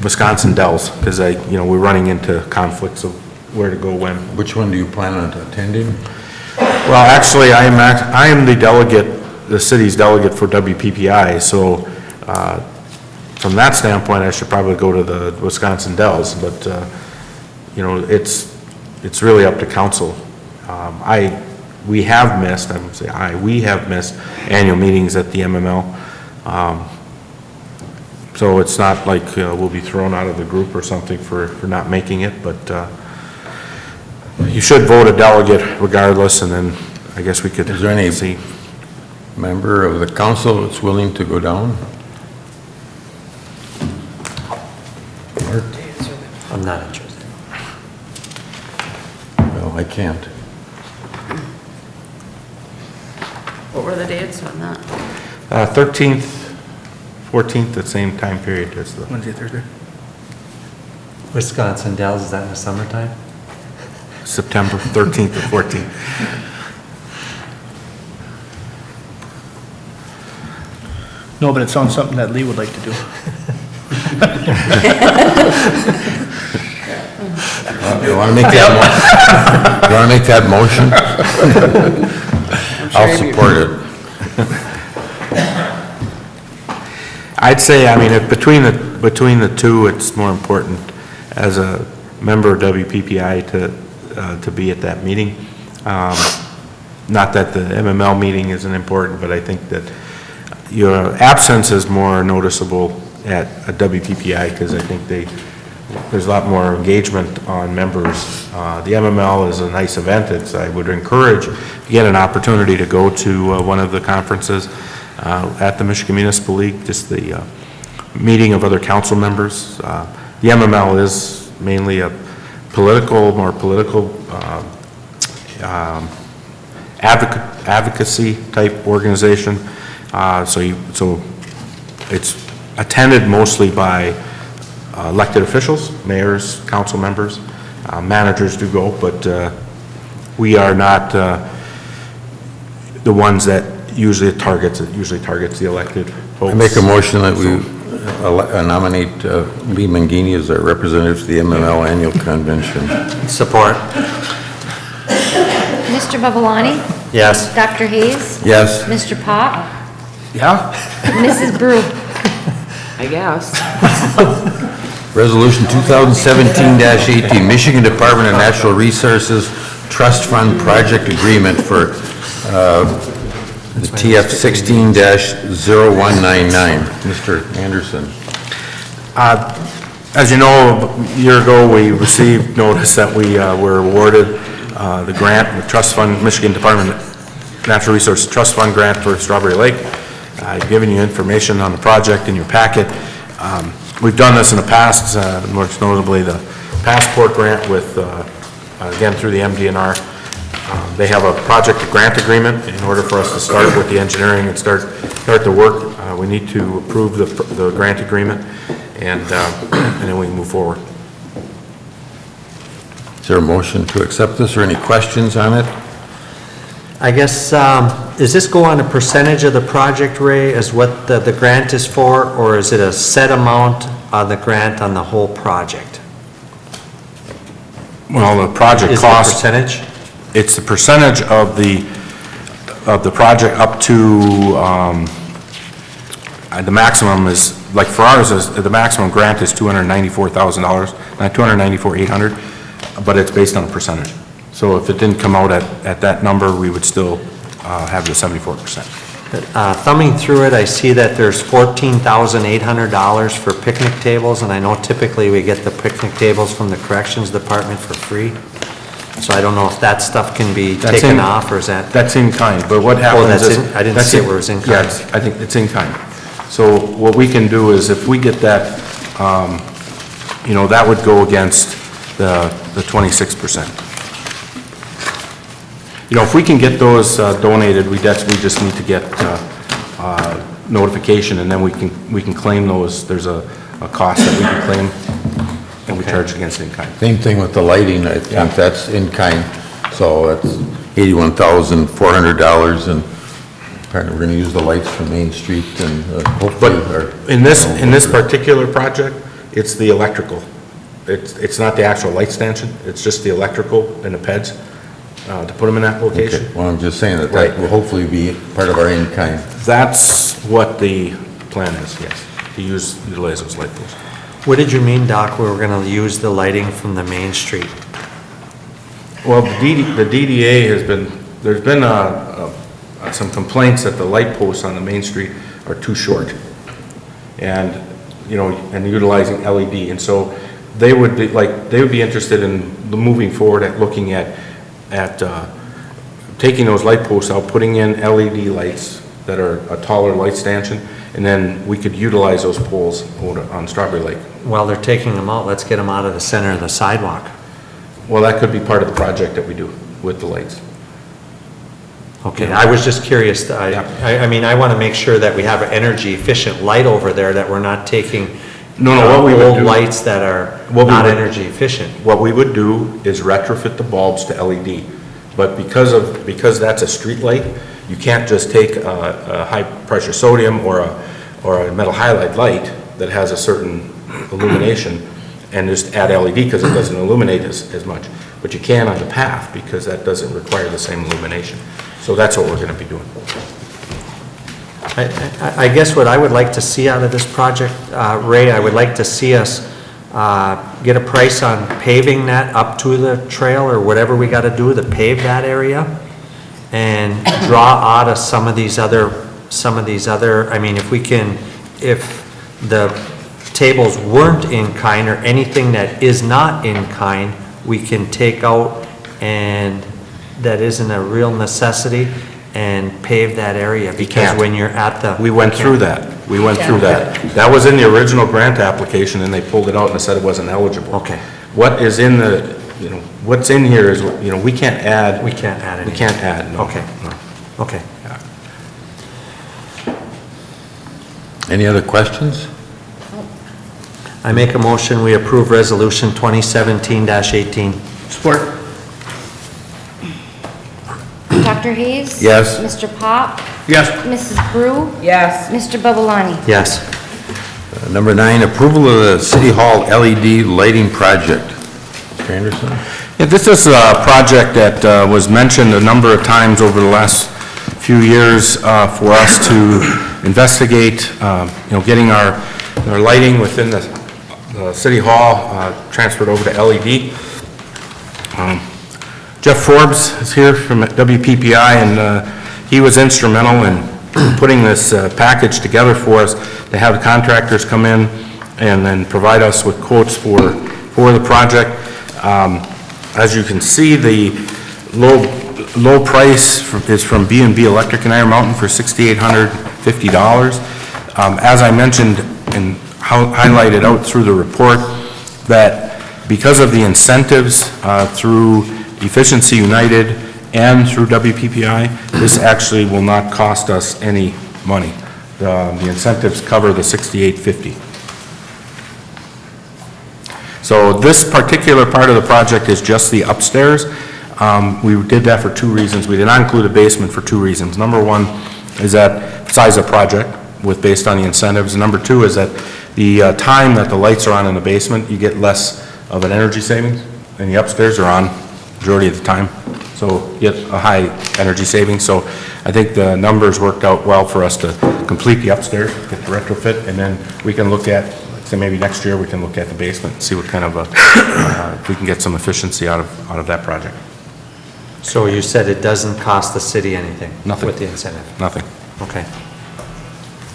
Wisconsin Dells, because we're running into conflicts of where to go when. Which one do you plan on attending? Well, actually, I am the delegate, the city's delegate for WPPI, so from that standpoint, I should probably go to the Wisconsin Dells, but it's really up to council. We have missed annual meetings at the MML, so it's not like we'll be thrown out of the group or something for not making it, but you should vote a delegate regardless, and then I guess we could. Is there any see member of the council that's willing to go down? I'm not interested. No, I can't. What were the dates on that? 13th, 14th, the same time period as the. Wednesday, Thursday. Wisconsin Dells, is that in the summertime? September 13th to 14th. No, but it sounds something that Lee would like to do. You want to make that motion? I'll support it. I'd say, if between the two, it's more important as a member of WPPI to be at that meeting. Not that the MML meeting isn't important, but I think that your absence is more noticeable at a WPPI, because I think there's a lot more engagement on members. The MML is a nice event. I would encourage, if you get an opportunity to go to one of the conferences, at the Michigan Municipal League, just the meeting of other council members. The MML is mainly a more political advocacy type organization. So it's attended mostly by elected officials, mayors, council members. Managers do go, but we are not the ones that usually targets the elected folks. I make a motion that we nominate Lee Mangini as our representative to the MML Annual Convention. Support. Mr. Babalani? Yes. Dr. Hayes? Yes. Mr. Pop? Yeah? Mrs. Brew? I guess. Resolution 2017-18, Michigan Department of Natural Resources Trust Fund Project Agreement for the TF 16-0199. Mr. Anderson. As you know, a year ago, we received notice that we were awarded the grant, the Trust Fund, Michigan Department of Natural Resources Trust Fund grant for Strawberry Lake. I've given you information on the project in your packet. We've done this in the past, most notably the Passport grant with, again, through the MDNR. They have a project grant agreement. In order for us to start with the engineering and start the work, we need to approve the grant agreement, and then we can move forward. Is there a motion to accept this or any questions on it? I guess, does this go on a percentage of the project, Ray, as what the grant is for, or is it a set amount of the grant on the whole project? Well, the project Is it a cost, percentage? it's the percentage of the project up to, the maximum is, like for ours, the maximum grant is $294,000, not $294,800, but it's based on a percentage. So if it didn't come out at that number, we would still have the 74%. Thumbing through it, I see that there's $14,800 for picnic tables, and I know typically we get the picnic tables from the corrections department for free. So I don't know if that stuff can be taken off, or is that? That's in kind, but what happens is... I didn't see where it was in kind. Yeah, I think it's in kind. So what we can do is if we get that, that would go against the 26%. If we can get those donated, we just need to get notification, and then we can claim those. There's a cost that we can claim, and we charge against in-kind. Same thing with the lighting, I think that's in kind, so that's $81,400, and apparently we're gonna use the lights from Main Street and hopefully... But in this particular project, it's the electrical. It's not the actual light stanchion, it's just the electrical and the PEDs to put them in that location. Okay, well, I'm just saying that Right. will hopefully be part of our in-kind. That's what the plan is, yes, to utilize those light poles. What did you mean, Doc, we were gonna use the lighting from the Main Street? Well, the DDA has been, there's been some complaints that the light posts on the Main Street are too short. And, and utilizing LED. And so they would be interested in moving forward at looking at taking those light posts out, putting in LED lights that are a taller light stanchion, and then we could utilize those poles on Strawberry Lake. While they're taking them out, let's get them out of the center of the sidewalk. Well, that could be part of the project that we do with the lights. Okay, I was just curious. I mean, I want to make sure that we have an energy efficient light over there, that we're not taking what we would old do- lights that are What we not would- energy efficient. What we would do is retrofit the bulbs to LED. But because that's a street light, you can't just take a high pressure sodium or a metal halide light that has a certain illumination and just add LED, because it doesn't illuminate as much. But you can on the path, because that doesn't require the same illumination. So that's what we're going to be doing. I guess what I would like to see out of this project, Ray, I would like to see us get a price on paving that up to the trail, or whatever we got to do to pave that area, and draw out of some of these other, I mean, if the tables weren't in kind, or anything that is not in kind, we can take out, and that isn't a real necessity, and pave that area? Because can't. when you're at the... We went through that. We went through that. That was in the original grant application, and they pulled it out and said it wasn't eligible. Okay. What is in the, what's in here is, we can't add. We can't add We anything. can't add, no. Okay. No. Okay. Any other questions? I make a motion, we approve Resolution 2017-18. Support. Dr. Hayes? Yes. Mr. Pop? Yes. Mrs. Brew? Yes. Mr. Babalani? Yes. Number 9, approval of the City Hall LED lighting project. Mr. Anderson? Yeah, this is a project that was mentioned a number of times over the last few years for us to investigate, getting our lighting within the City Hall transferred over to LED. Jeff Forbes is here from WPPI, and he was instrumental in putting this package together for us to have contractors come in and then provide us with quotes for the project. As you can see, the low price is from B&B Electric in Iron Mountain for $6,850. As I mentioned and highlighted out through the report, that because of the incentives through Efficiency United and through WPPI, this actually will not cost us any money. The incentives cover the $6,850. So this particular part of the project is just the upstairs. We did that for 2 reasons. We did not include a basement for 2 reasons. Number 1 is that size of project based on the incentives. And number 2 is that the time that the lights are on in the basement, you get less of an energy savings, and the upstairs are on majority of the time. So you get a high energy savings. So I think the numbers worked out well for us to complete the upstairs, get the retrofit, and then we can look at, say maybe next year, we can look at the basement and see what kind of if we can get some efficiency out of that project. So you said it doesn't cost the city anything? Nothing. With the incentive? Nothing. Okay.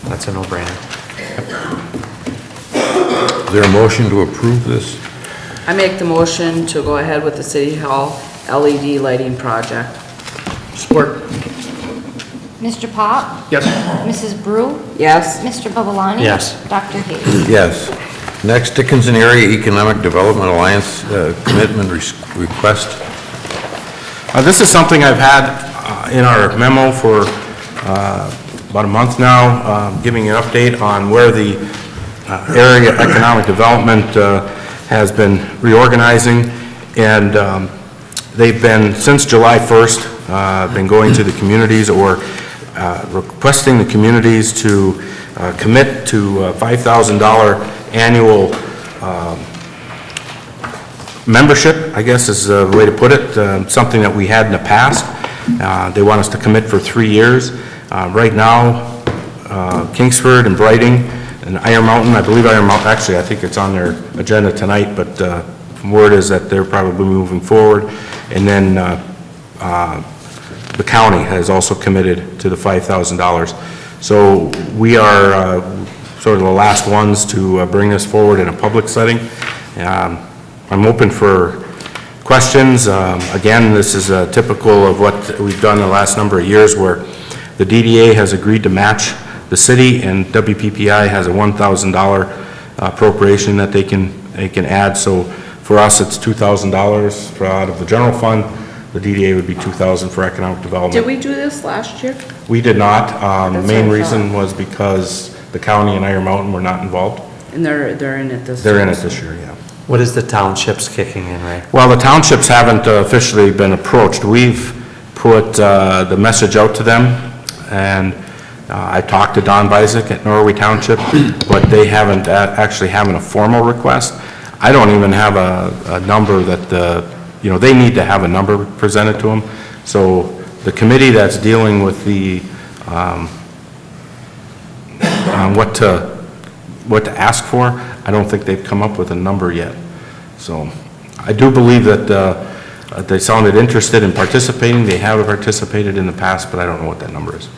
That's a no-brainer. Is there a motion to approve this? I make the motion to go ahead with the City Hall LED lighting project. Support. Mr. Pop? Yes. Mrs. Brew? Yes. Mr. Babalani? Yes. Dr. Hayes? Yes. Next, Dickinson Area Economic Development Alliance commitment request. This is something I've had in our memo for about a month now, giving an update on where the area economic development has been reorganizing, and they've been, since July 1st, been going to the communities or requesting the communities to commit to $5,000 annual membership, I guess is the way to put it, something that we had in the past. They want us to commit for 3 years. Right now, Kingsford and Brighting and Iron Mountain, I believe Iron Mountain, actually, I think it's on their agenda tonight, but word is that they're probably moving forward. And then the county has also committed to the $5,000. So we are sort of the last ones to bring this forward in a public setting. I'm open for questions. Again, this is typical of what we've done the last number of years, where the DDA has agreed to match the city, and WPPI has a $1,000 appropriation that they can add. So for us, it's $2,000 out of the general fund. The DDA would be $2,000 for economic development. Did we do this last year? We did not. The That's main what I reason was because the county and Iron Mountain were not involved. And they're in it this They're year. in it this year, yeah. What is the townships kicking in, Ray? Well, the townships haven't officially been approached. We've put the message out to them, and I talked to Don Bisek at Norway Township, but they haven't actually having a formal request. I don't even have a number that they need to have a number presented to them. So the committee that's dealing with the what to ask for, I don't think they've come up with a number yet. So I do believe that they sounded interested in participating. They have participated in the past, but I don't know what that number is.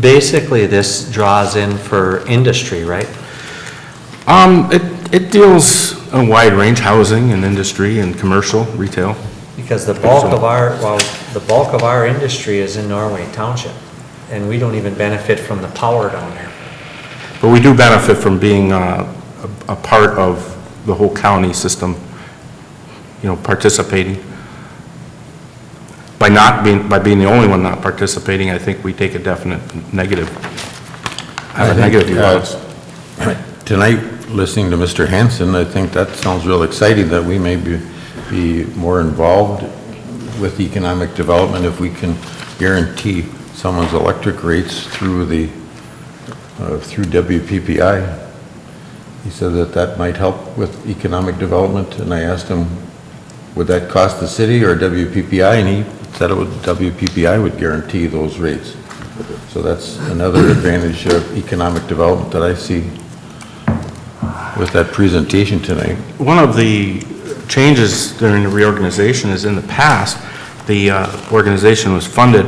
Basically, this draws in for industry, right? It deals a wide range, housing and industry and commercial, retail. Because the bulk of our industry is in Norway Township, and we don't even benefit from the power down there. But we do benefit from being a part of the whole county system, participating. By being the only one not participating, I think we take a definite negative. Have a negative view of us. Tonight, listening to Mr. Hanson, I think that sounds real exciting, that we may be more involved with economic development if we can guarantee someone's electric rates through WPPI. He said that might help with economic development, and I asked him, would that cost the city or WPPI? And he said WPPI would guarantee those rates. So that's another advantage of economic development that I see with that presentation tonight. One of the changes during the reorganization is in the past, the organization was funded,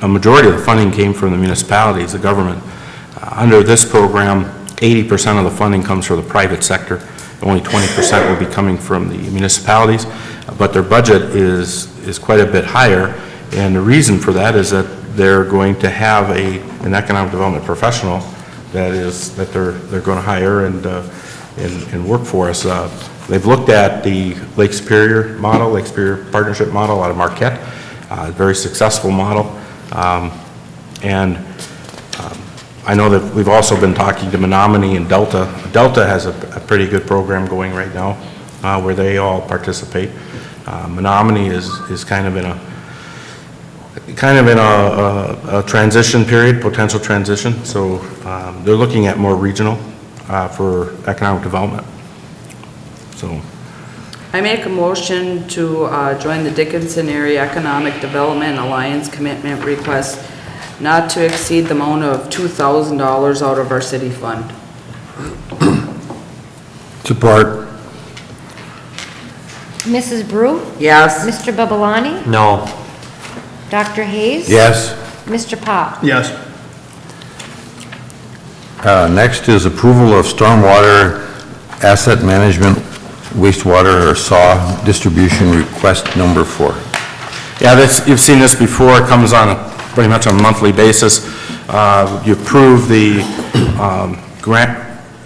a majority of the funding came from the municipalities, the government. Under this program, 80% of the funding comes from the private sector. Only 20% will be coming from the municipalities, but their budget is quite a bit higher. And the reason for that is that they're going to have an economic development professional that they're going to hire and work for us. They've looked at the Lake Superior Partnership model out of Marquette, a very successful model. And I know that we've also been talking to Menominee and Delta. Delta has a pretty good program going right now where they all participate. Menominee is kind of in a transition period, potential transition. So they're looking at more regional for economic development. So I make a motion to join the Dickinson Area Economic Development Alliance commitment request not to exceed the amount of $2,000 out of our city fund. Support. Mrs. Brew? Yes. Mr. Babalani? No. Dr. Hayes? Yes. Mr. Pop? Yes. Next is approval of stormwater asset management wastewater or SAW distribution request number 4. yeah, you've seen this before. It comes on pretty much on a monthly basis. You approve the grant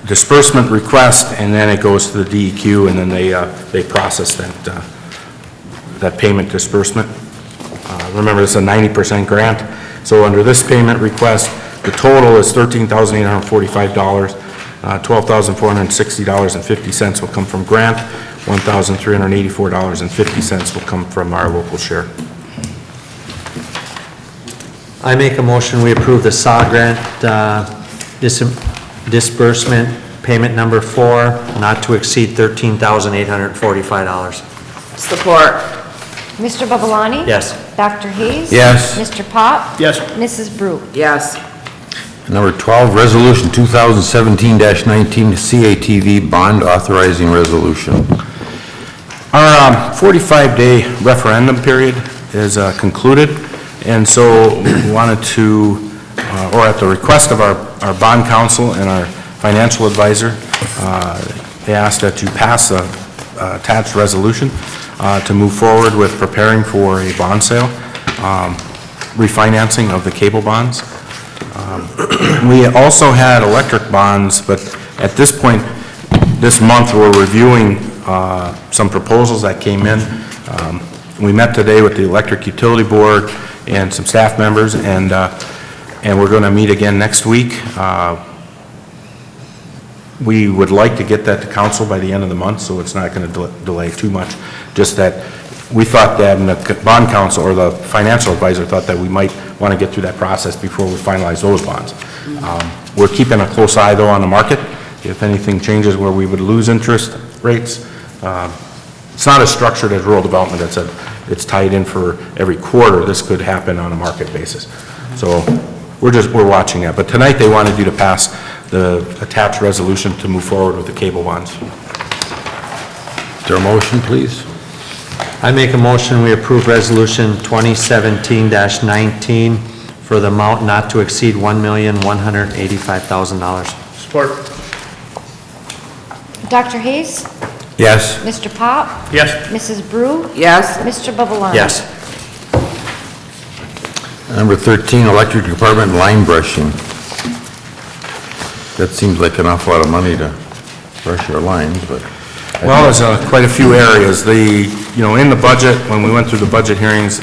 disbursement request, and then it goes to the DEQ, and then they process that payment disbursement. Remember, it's a 90% grant. So under this payment request, the total is $13,845. $12,460.50 will come from grant. $1,384.50 will come from our local share. I make a motion, we approve the SAW grant disbursement payment number 4, not to exceed $13,845. Support. Mr. Babalani? Yes. Dr. Hayes? Yes. Mr. Pop? Yes. Mrs. Brew? Yes. Number 12, resolution 2017-19 CATV bond authorizing resolution. Our 45-day referendum period is concluded, and so we wanted to, or at the request of our bond counsel and our financial advisor, they asked that you pass a attached resolution to move forward with preparing for a bond sale, refinancing of the cable bonds. We also had electric bonds, but at this point, this month, we're reviewing some proposals that came in. We met today with the Electric Utility Board and some staff members, and we're going to meet again next week. We would like to get that to council by the end of the month, so it's not going to delay too much. Just that we thought that, and the bond council or the financial advisor thought that we might want to get through that process before we finalize those bonds. We're keeping a close eye, though, on the market. If anything changes where we would lose interest rates, it's not as structured as rural development that said it's tied in for every quarter. This could happen on a market basis. So we're watching that. But tonight they wanted you to pass the attached resolution to move forward with the cable bonds. Is there a motion, please? I make a motion, we approve resolution 2017-19 for the amount not to exceed $1,185,000. Support. Dr. Hayes? Yes. Mr. Pop? Yes. Mrs. Brew? Yes, Mr. Babalani? Yes. Number 13, electric department line brushing. That seems like an awful lot of money to brush our lines, but... Well, there's quite a few areas. In the budget, when we went through the budget hearings,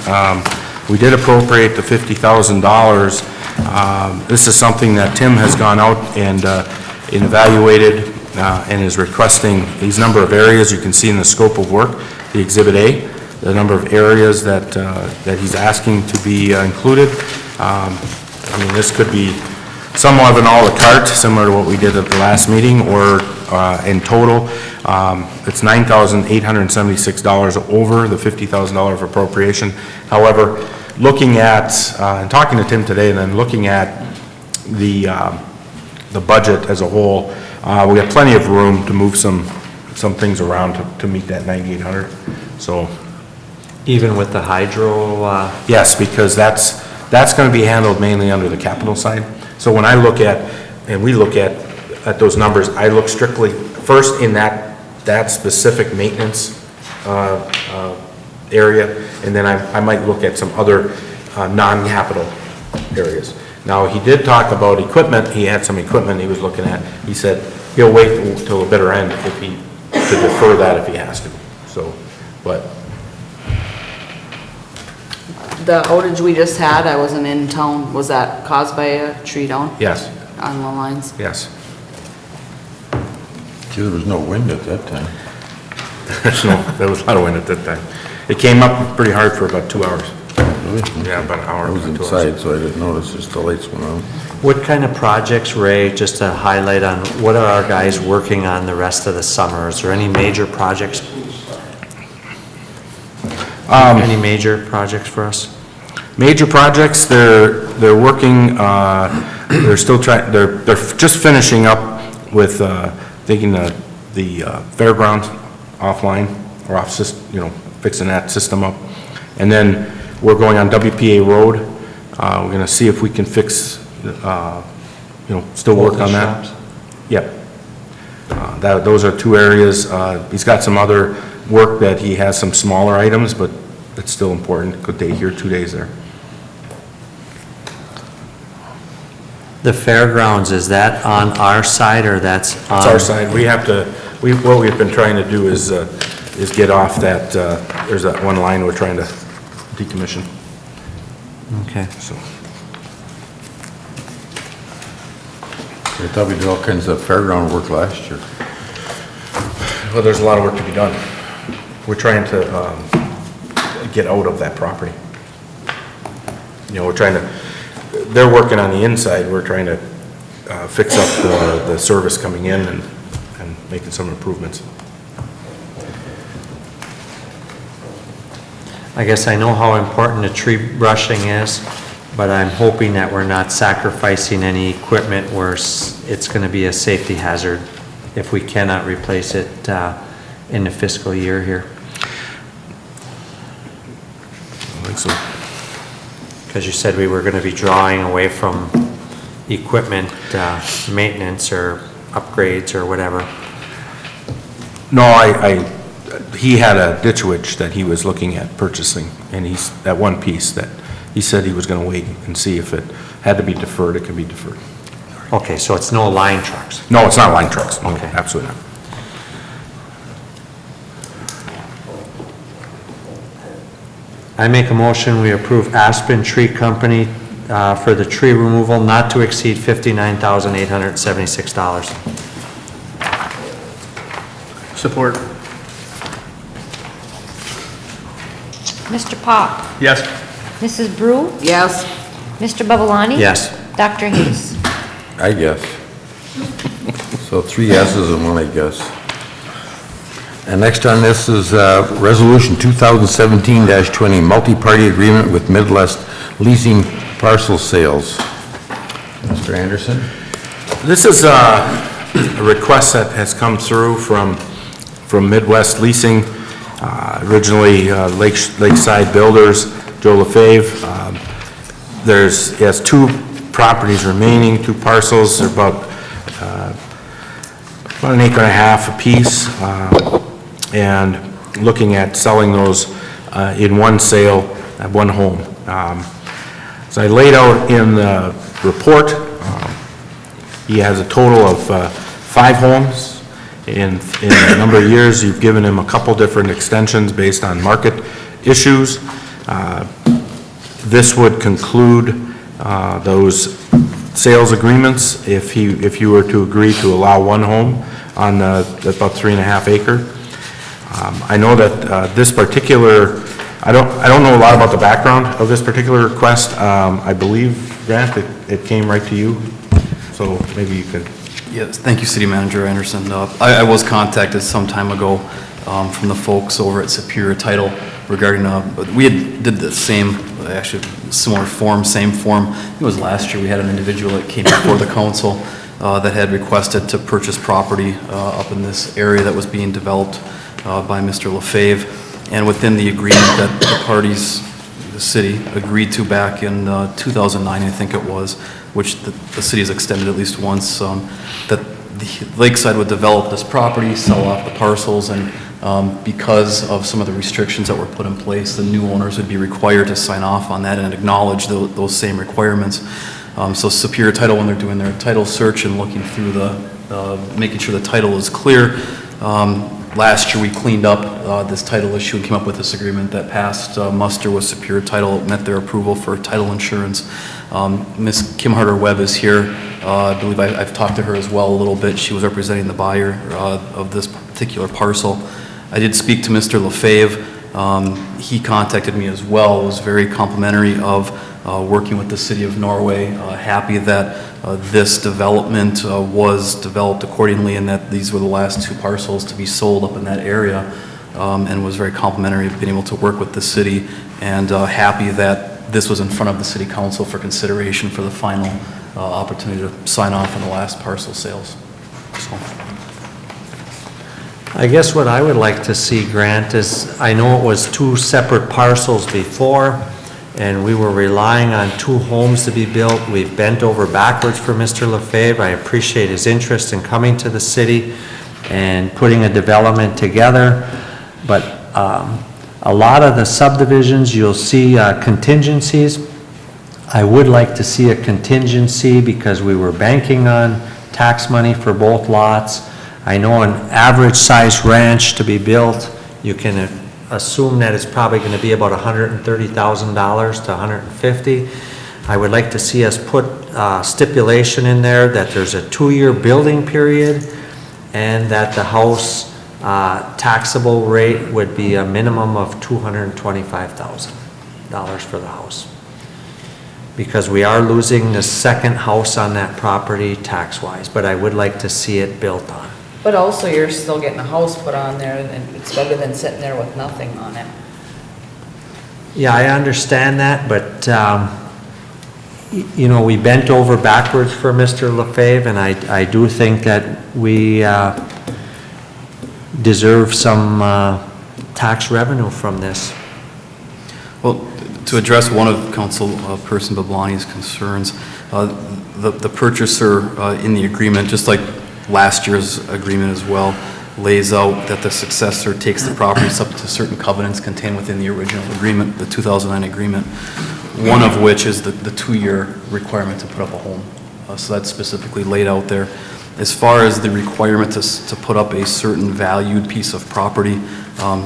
we did appropriate the $50,000. This is something that Tim has gone out and evaluated and is requesting these number of areas. You can see in the scope of work, the Exhibit A, the number of areas that he's asking to be included. This could be somewhat of an à la carte, similar to what we did at the last meeting, or in total, it's $9,876 over the $50,000 of appropriation. However, looking at, and talking to Tim today, and then looking at the budget as a whole, we have plenty of room to move some things around to meet that 9,800. So, Even with the hydro, yes, because that's going to be handled mainly under the capital side. So when I look at, and we look at those numbers, I look strictly first in that specific maintenance area, and then I might look at some other non-capital areas. Now, he did talk about equipment. He had some equipment he was looking at. He said he'll wait till the bitter end to defer that if he has to. So, but the outage we just had, I wasn't in town, was that caused by a tree down yes, on the lines? yes. Gee, there was no wind at that time. There was a lot of wind at that time. It came up pretty hard for about 2 hours. Really? Yeah, about an hour. I was about 2 hours. inside, so I didn't notice, just the lights went on. what kind of projects, Ray, just to highlight on, what are our guys working on the rest of the summer? Is there any major projects? Any major projects for us? Major projects, they're working, they're still trying, they're just finishing up with, taking the fairgrounds offline, or off system, fixing that system up. And then we're going on WPA Road. We're gonna see if we can fix, still work on that. Shops? Yep. Those are two areas. He's got some other work that he has some smaller items, but it's still important. Good day here, 2 days there. The fairgrounds, is that on our side or that's on? It's our side. We have to, what we've been trying to do is get off that, there's that one line we're trying to decommission, Okay. so. I thought we did all kinds of fairground work last year. Well, there's a lot of work to be done. We're trying to get out of that property. We're trying to, they're working on the inside, we're trying to fix up the service coming in and making some improvements. I guess I know how important the tree brushing is, but I'm hoping that we're not sacrificing any equipment where it's going to be a safety hazard if we cannot replace it in the fiscal year here. I think so. Because you said we were going to be drawing away from equipment maintenance or upgrades or whatever. No, he had a ditch witch that he was looking at purchasing, and he's, that one piece that he said he was gonna wait and see if it had to be deferred, it could be deferred. Okay, so it's no line trucks. No, it's not line trucks, no, Okay. absolutely not. I make a motion, we approve Aspen Tree Company for the tree removal not to exceed $59,876. Support. Mr. Pop? Yes. Mrs. Brew? Yes, Mr. Babalani? Yes. Dr. Hayes? I guess. So 3 yeses and 1 I guess. And next on this is Resolution 2017-20, multi-party agreement with Midwest Leasing Parcel Sales. Mr. Anderson? This is a request that has come through from Midwest Leasing, originally Lakeside Builders, Joe LaFave. He has 2 properties remaining, 2 parcels, they're about an acre and a half apiece. and looking at selling those in one sale, one home. So I laid out in the report, he has a total of 5 homes. In a number of years, you've given him a couple different extensions based on market issues. This would conclude those sales agreements if you were to agree to allow one home on about 3.5 acre. I know that this particular, I don't know a lot about the background of this particular request. I believe, Grant, it came right to you, so maybe you could. Yes, thank you, City Manager Anderson. I was contacted some time ago from the folks over at Superior Title regarding, we did the same, actually similar form, same form. It was last year, we had an individual that came before the council that had requested to purchase property up in this area that was being developed by Mr. LaFave. And within the agreement that the parties, the city, agreed to back in 2009, I think it was, which the city has extended at least once, that the Lakeside would develop this property, sell off the parcels, and because of some of the restrictions that were put in place, the new owners would be required to sign off on that and acknowledge those same requirements. So Superior Title, when they're doing their title search and looking through making sure the title is clear, last year we cleaned up this title issue and came up with this agreement that passed muster with Superior Title, met their approval for title insurance. Ms. Kim Harder-Webb is here. I believe I've talked to her as well a little bit. She was representing the buyer of this particular parcel. I did speak to Mr. LaFave. He contacted me as well, was very complimentary of working with the City of Norway, happy that this development was developed accordingly and that these were the last 2 parcels to be sold up in that area, and was very complimentary of being able to work with the city, and happy that this was in front of the City Council for consideration for the final opportunity to sign off on the last parcel sales. So. I guess what I would like to see, Grant, is, I know it was 2 separate parcels before, and we were relying on 2 homes to be built. We've bent over backwards for Mr. LaFave. I appreciate his interest in coming to the city and putting a development together, but a lot of the subdivisions, you'll see contingencies. I would like to see a contingency because we were banking on tax money for both lots. I know an average size ranch to be built, you can assume that it's probably going to be about $130,000 to $150,000. I would like to see us put stipulation in there that there's a 2-year building period and that the house taxable rate would be a minimum of $225,000 for the house. Because we are losing the second house on that property tax-wise, but I would like to see it built on. But also, you're still getting a house put on there, and it's better than sitting there with nothing on it. Yeah, I understand that, but, you know, we bent over backwards for Mr. LaFave, and I do think that we deserve some tax revenue from this. Well, to address one of Councilperson Bablani's concerns, the purchaser in the agreement, just like last year's agreement as well, lays out that the successor takes the property subject to certain covenants contained within the original agreement, the 2009 agreement, one of which is the 2-year requirement to put up a home. So that's specifically laid out there. As far as the requirement to put up a certain valued piece of property,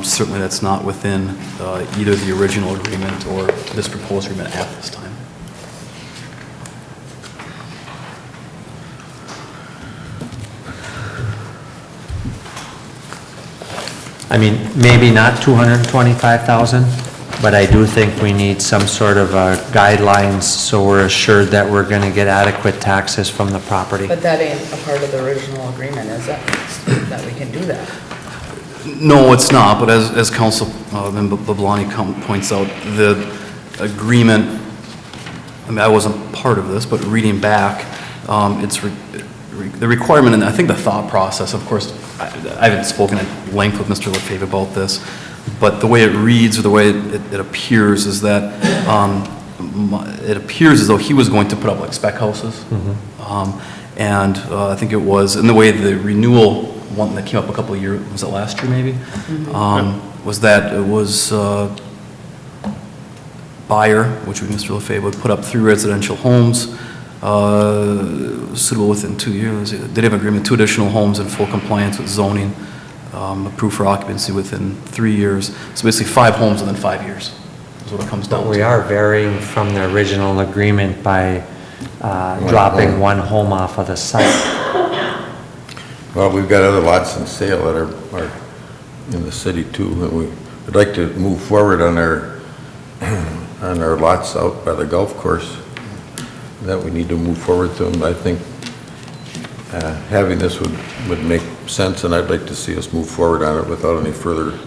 certainly that's not within either the original agreement or this proposed agreement at this time. I mean, maybe not 225,000, but I do think we need some sort of guidelines so we're assured that we're going to get adequate taxes from the property. But that ain't a part of the original agreement, is it? That we can do that? No, it's not, but as Councilman Bablani points out, the agreement, I mean, I wasn't part of this, but reading back, it's the requirement, and I think the thought process, of course, I haven't spoken at length with Mr. LaFave about this, but the way it reads or the way it appears is that it appears as though he was going to put up like spec houses. Mm-hmm. And I think it was, and the way the renewal one that came up a couple of years, was it last year maybe? Was that it was buyer, which was Mr. LaFave, would put up 3 residential homes, suitable within 2 years. Did have agreement, 2 additional homes in full compliance with zoning, approved for occupancy within 3 years. So basically 5 homes within 5 years is what it comes down But we to. are varying from the original agreement by dropping 1 home off of the site. Well, we've got other lots in sale that are in the city too, and we'd like to move forward on our lots out by the golf course, that we need to move forward to them. I think having this would make sense, and I'd like to see us move forward on it without any further.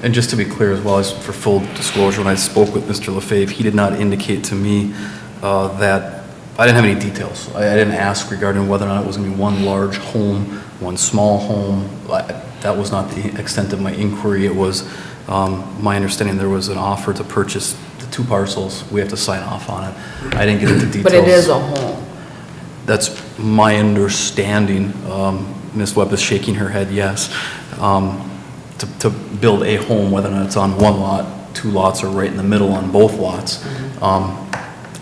And just to be clear as well, as for full disclosure, when I spoke with Mr. LaFave, he did not indicate to me that, I didn't have any details. I didn't ask regarding whether or not it was going to be 1 large home, 1 small home. That was not the extent of my inquiry. It was my understanding there was an offer to purchase the 2 parcels. We have to sign off on it. I didn't get into details. But it is a home. That's my understanding. Ms. Webb is shaking her head, yes. To build a home, whether or not it's on 1 lot, 2 lots, or right in the middle on both lots.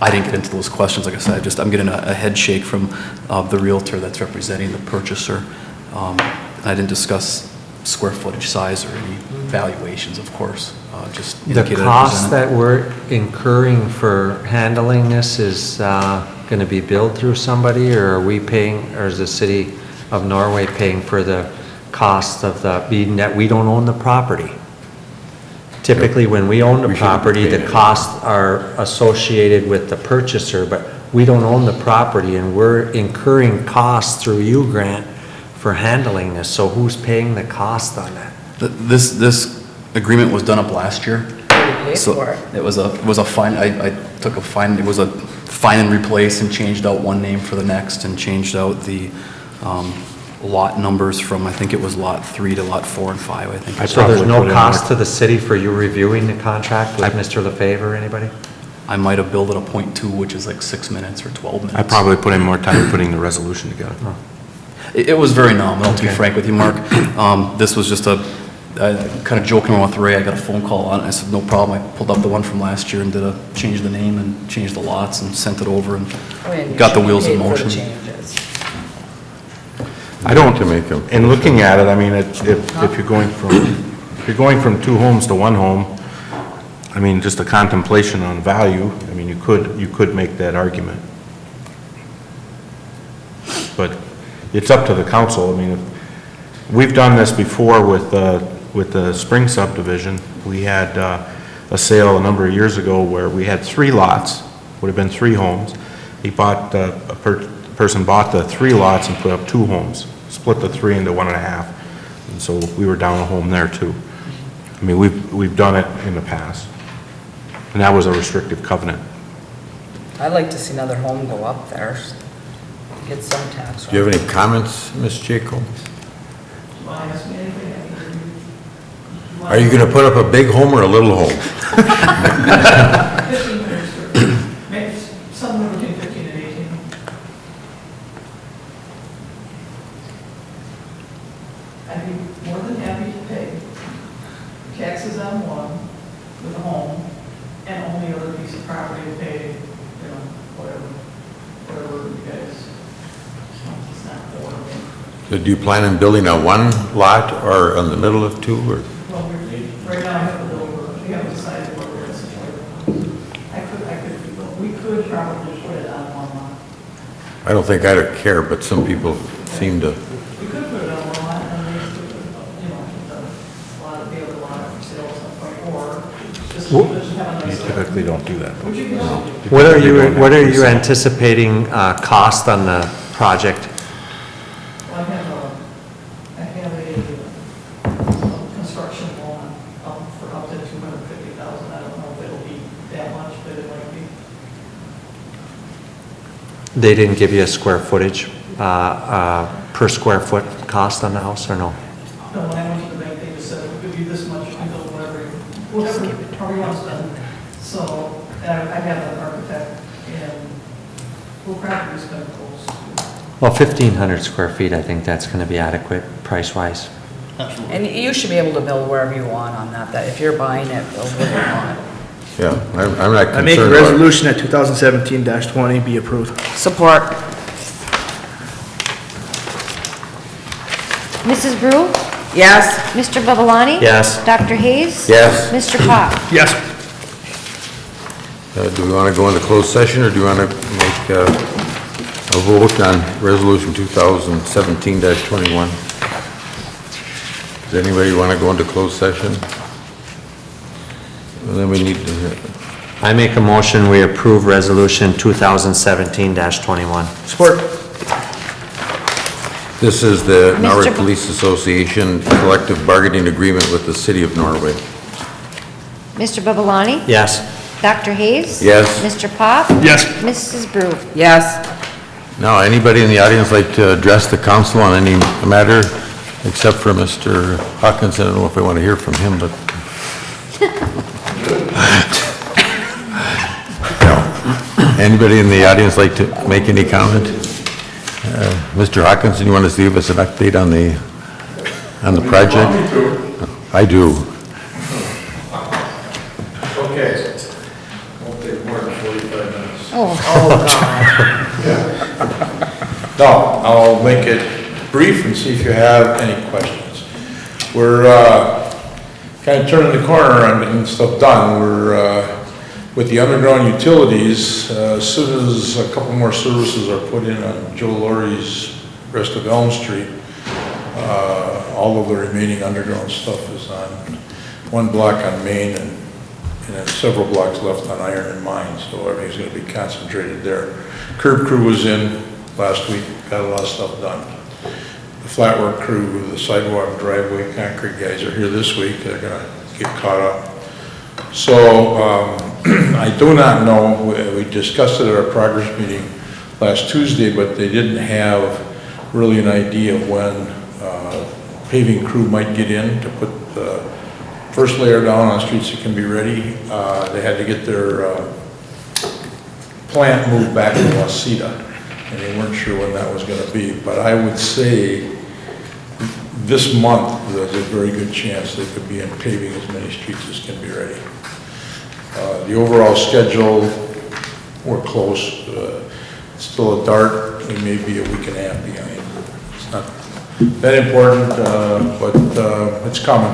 I didn't get into those questions, like I said. I'm getting a head shake from the realtor that's representing the purchaser. I didn't discuss square footage size or any valuations, of course. Just The indicated I cost presented. that we're incurring for handling this is going to be billed through somebody, or are we paying, or is the city of Norway paying for the cost of being that we don't own the property? Typically, when we own the We shouldn't be property, paying the it. costs are associated with the purchaser, but we don't own the property, and we're incurring costs through you, Grant, for handling this. So who's paying the cost on that? This agreement was done up last year. Paid So for it. it was a fine, I took a fine, it was a fine and replace, and changed out one name for the next, and changed out the lot numbers from, I think it was lot 3 to lot 4 and 5, I think. So there's probably no put in cost more. to the city for you reviewing the contract with Mr. LaFave or anybody? I might have billed it a .2, which is like 6 minutes or 12 minutes. I probably put in more time putting the resolution together. It was very nominal, to be frank with you, Mark. This was just kind of joking around with Ray. I got a phone call on it. I said, no problem. I pulled up the one from last year and changed the name and changed the lots and sent it over and got the wheels in motion. I don't, To make them. in looking at it, I mean, if you're going from 2 homes to 1 home, I mean, just a contemplation on value, I mean, you could make that argument. But it's up to the council. I mean, we've done this before with the Spring subdivision. We had a sale a number of years ago where we had 3 lots, would have been 3 homes. He bought, person bought the 3 lots and put up 2 homes, split the 3 into 1.5. And so we were down a home there too. I mean, we've done it in the past. And that was a restrictive covenant. I'd like to see another home go up there, get some tax. Do you have any comments, Ms. Jaco? Are you going to put up a big home or a little home? 15 square feet, maybe somewhere between 15 and 18. I'd be more than happy to pay taxes on one with a home, and only other piece of property to pay, whatever you guys, it's not horrible. So do you plan on building on 1 lot or in the middle of 2, or? Well, right now I have a little, we haven't decided what we're going to situate. We could probably put it on 1 lot. I don't think I'd care, but some people seem to. We could put it on 1 lot and then a lot of the other lot for sale at some point, or just have a You nice. typically don't do that. Would you know? What are you anticipating cost on the project? Well, I have a construction loan for up to $250,000. I don't know if it'll be that much, but it might be. They didn't give you a square footage, per square foot cost on the house, or no? No, when I went to the bank, they just said it could be this much until whatever you want to spend. So I have an architect, and we'll probably spend close to Well, 1,500 square feet, I think that's going to be adequate price-wise. And you should be able to build wherever you want on that, if you're buying it, build where you want. Yeah, I'm not I make a concerned about it. resolution at 2017-20 be approved. Support. Mrs. Brew? Yes. Mr. Babalani? Yes. Dr. Hayes? Yes. Mr. Pop? Yes. Do we want to go into closed session, or do you want to make a vote on Resolution 2017-21? Does anybody want to go into closed session? Well, then we need to, I make a motion, we approve Resolution 2017-21. Support. this is the Norway Mr. Police Association collective bargaining agreement with the City of Norway. Mr. Babalani? Yes. Dr. Hayes? Yes. Mr. Pop? Yes. Mrs. Brew? Yes. Now, anybody in the audience like to address the council on any matter, except for Mr. Hawkins? I don't know if I want to hear from him, but... No. Anybody in the audience like to make any comment? Mr. Hawkins, you want to give us an update on the project? I do. Okay. Won't take more than 45 minutes. Oh, No, I'll make it brief and see if you have any questions. We're kind of turning the corner on getting stuff done. We're with the underground utilities, as soon as a couple more services are put in on Joe Laurie's rest of Elm Street, all of the remaining underground stuff is on one block on Main and then several blocks left on Iron and Mine, so everything's going to be concentrated there. Curb crew was in last week, got a lot of stuff done. The flat work crew, the sidewalk, driveway, concrete guys are here this week. They're going to get caught up. So I do not know, we discussed it at our progress meeting last Tuesday, but they didn't have really an idea of when paving crew might get in to put the first layer down on streets that can be ready. They had to get their plant moved back to Waseda, and they weren't sure when that was going to be. But I would say this month, there's a very good chance they could be in paving as many streets as can be ready. The overall schedule, we're close. It's still a dart. We may be a week and a half behind. It's not that important, but it's coming.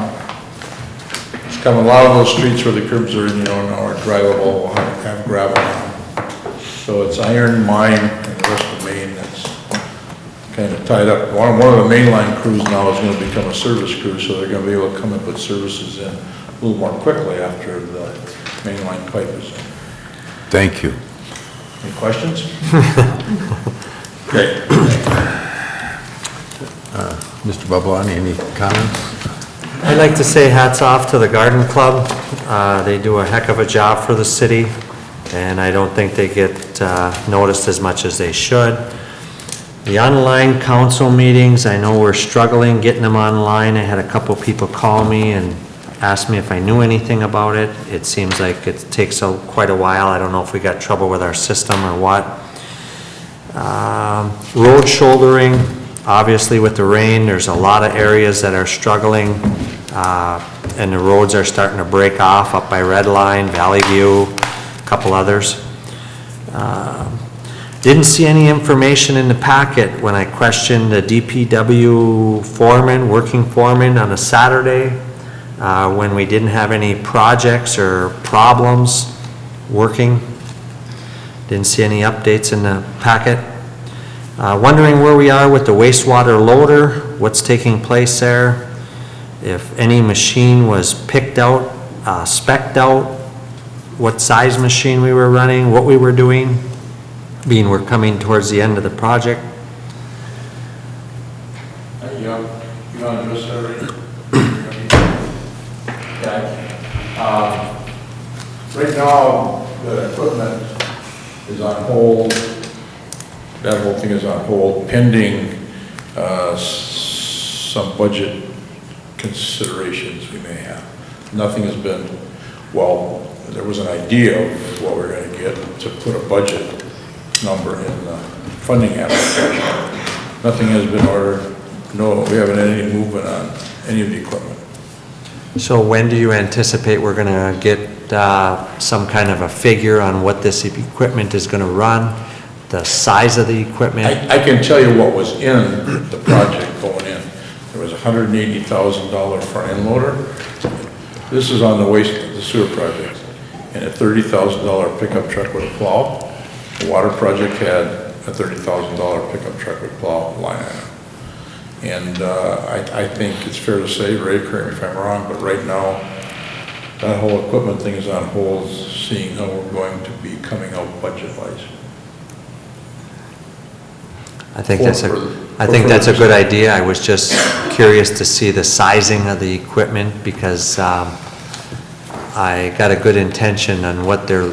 It's coming. A lot of those streets where the curbs are, now are drivable, have gravel on them. So it's Iron, Mine, and the rest of Maine that's kind of tied up. One of the mainline crews now is going to become a service crew, so they're going to be able to come and put services in a little more quickly after the mainline pipe is in. Thank you. Any questions? Great. Mr. Babalani, any comments? I'd like to say hats off to the Garden Club. They do a heck of a job for the city, and I don't think they get noticed as much as they should. The online council meetings, I know we're struggling getting them online. I had a couple people call me and ask me if I knew anything about it. It seems like it takes quite a while. I don't know if we got trouble with our system or what. Road shouldering, obviously with the rain, there's a lot of areas that are struggling, and the roads are starting to break off up by Red Line, Valley View, a couple others. Didn't see any information in the packet when I questioned the DPW foreman, working foreman on a Saturday, when we didn't have any projects or problems working. Didn't see any updates in the packet. Wondering where we are with the wastewater loader, what's taking place there, if any machine was picked out, spec'd out, what size machine we were running, what we were doing, being we're coming towards the end of the project. You want to address that already? Right now, the equipment is on hold. That whole thing is on hold pending some budget considerations we may have. Nothing has been, well, there was an idea of what we're going to get to put a budget number in the funding application. Nothing has been ordered. No, we haven't had any movement on any of the equipment. So when do you anticipate we're gonna get some kind of a figure on what this equipment is gonna run, the size of the equipment? I can tell you what was in the project going in. There was $180,000 front end loader. This is on the sewer project. And a $30,000 pickup truck with a plow. The water project had a $30,000 pickup truck with plow line item. And I think it's fair to say, Ray, correct me if I'm wrong, but right now, that whole equipment thing is on hold, seeing how we're going to be coming out budget-wise. I think that's a good idea. I was just curious to see the sizing of the equipment because I got a good intention on what the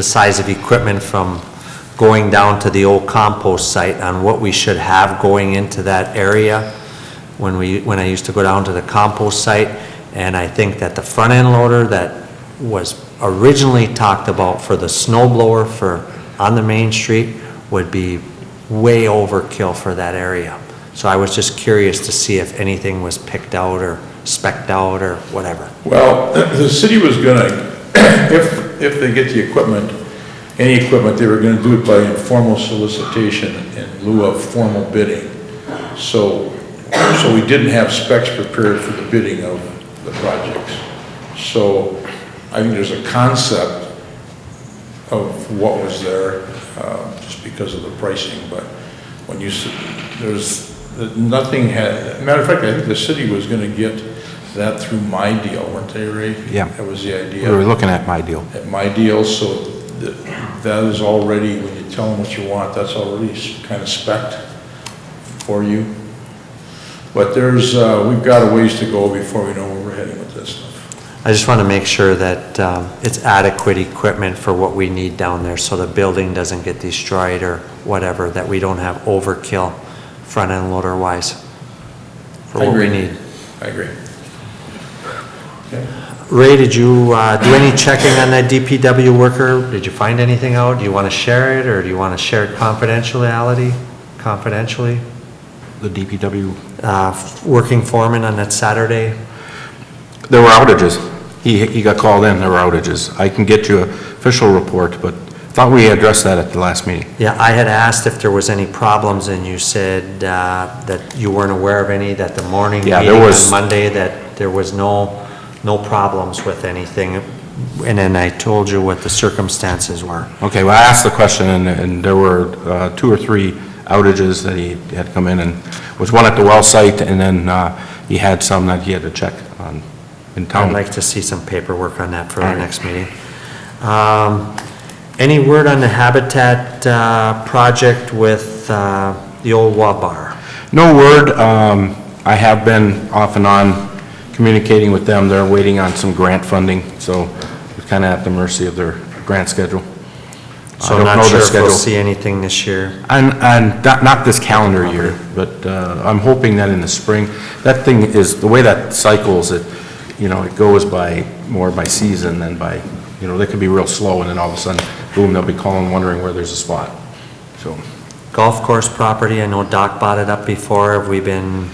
size of equipment from going down to the old compost site on what we should have going into that area when I used to go down to the compost site. And I think that the front end loader that was originally talked about for the snow blower on the main street would be way overkill for that area. So I was just curious to see if anything was picked out or spec'd out or whatever. Well, the city was gonna, if they get the equipment, any equipment, they were gonna do it by informal solicitation in lieu of formal bidding. So we didn't have specs prepared for the bidding of the projects. So I think there's a concept of what was there, just because of the pricing, but when nothing had, matter of fact, I think the city was gonna get that through My Deal, weren't they, Ray? Yeah. That was the idea. We were looking at My Deal. At My Deal, so that is already, when you tell them what you want, that's already kind of spec'd for you. But we've got a ways to go before we know where we're heading with this stuff. I just want to make sure that it's adequate equipment for what we need down there so the building doesn't get destroyed or whatever, that we don't have overkill front end loader wise for what we need. I agree. Okay. Ray, did you do any checking on that DPW worker? Did you find anything out? Do you want to share it or do you want to share it confidentially? The DPW, Working foreman on that Saturday? there were outages. He got called in, there were outages. I can get you an official report, but thought we addressed that at the last meeting. Yeah, I had asked if there was any problems, and you said that you weren't aware of any, that the morning Yeah, meeting there was- on Monday, that there was no problems with anything, and then I told you what the circumstances were. Okay, well, I asked the question, and there were 2 or 3 outages that he had come in, and was one at the well site, and then he had some that he had to check on in town. I'd like to see some paperwork on that for the next meeting. Any word on the Habitat project with the old Wabar? No word. I have been off and on communicating with them. They're waiting on some grant funding, so we're kind of at the mercy of their grant schedule. So I I'm don't not know sure the if we'll schedule. see anything this year. And not this calendar year, but I'm hoping that in the spring. That thing is, the way that cycles, it goes by more by season than by, they can be real slow, and then all of a sudden, boom, they'll be calling, wondering where there's a spot. So, Golf course property, I know Doc brought it up before. Have we been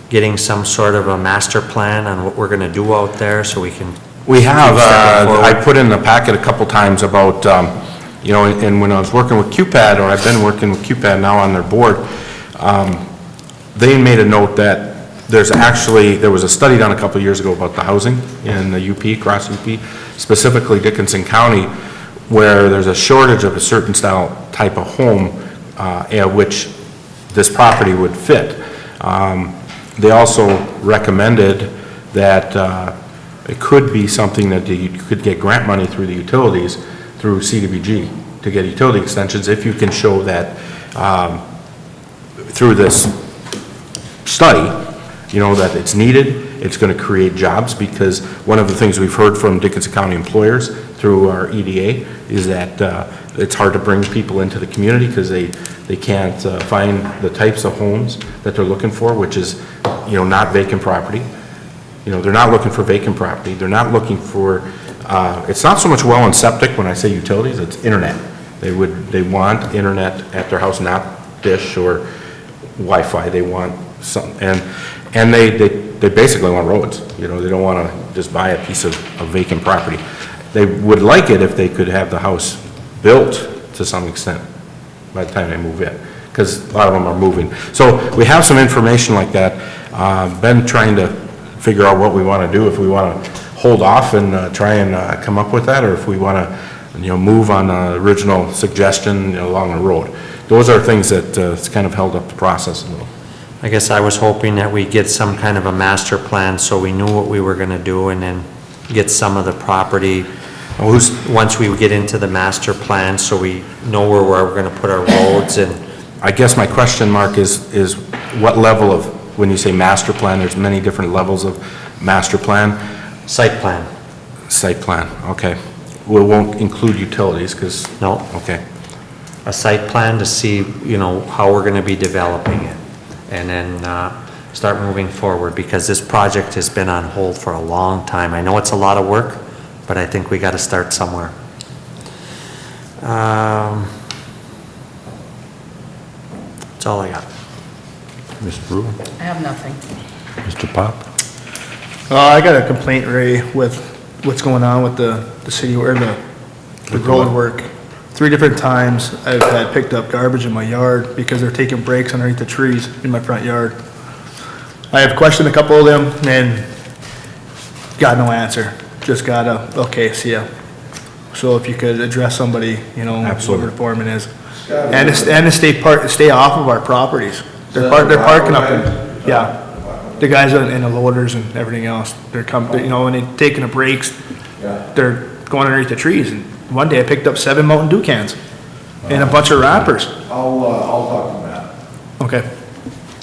getting some sort of a master plan on what we're going to do out there so we can? we have, keep stepping forward? I put in the packet a couple times about, and when I was working with QPAD, or I've been working with QPAD now on their board, they made a note that there was a study done a couple of years ago about the housing in the UP, across UP, specifically Dickinson County, where there's a shortage of a certain type of home, which this property would fit. They also recommended that it could be something that you could get grant money through the utilities, through CDBG, to get utility extensions, if you can show that through this study, that it's needed, it's going to create jobs, because one of the things we've heard from Dickinson County employers through our EDA is that it's hard to bring people into the community because they can't find the types of homes that they're looking for, which is, not vacant property. They're not looking for vacant property. They're not looking for, it's not so much well and septic when I say utilities, it's internet. They want internet at their house, not dish or Wi-Fi. They want some, and they basically want roads. You know, they don't want to just buy a piece of vacant property. They would like it if they could have the house built to some extent by the time they move in, because a lot of them are moving. So we have some information like that. Been trying to figure out what we want to do, if we want to hold off and try and come up with that, or if we want to, move on the original suggestion along the road. Those are things that it's kind of held up the process a little. I guess I was hoping that we get some kind of a master plan so we knew what we were gonna do, and then get some of the property, once we get into the master plan, so we know where we're gonna put our roads. And I guess my question mark is what level of, when you say master plan, there's many different levels of master plan? site plan. Site plan, okay. We won't include utilities, because... No. Okay. A site plan to see, how we're gonna be developing it, and then start moving forward, because this project has been on hold for a long time. I know it's a lot of work, but I think we gotta start somewhere. That's all I got. Ms. Brew? I have nothing. Mr. Pop? I got a complaint, Ray, with what's going on with the city, or the road work. 3 different times I've had picked up garbage in my yard because they're taking breaks underneath the trees in my front yard. I have questioned a couple of them and got no answer. Just got okay, see ya. So if you could address somebody, whoever the foreman is. And to stay off of our properties. They're parking up in, yeah. The guys in the loaders and everything else, they're coming, and they're taking the breaks. They're going underneath the trees. And one day I picked up 7 Mountain Dew cans and a bunch of wrappers. I'll talk to Matt. Okay.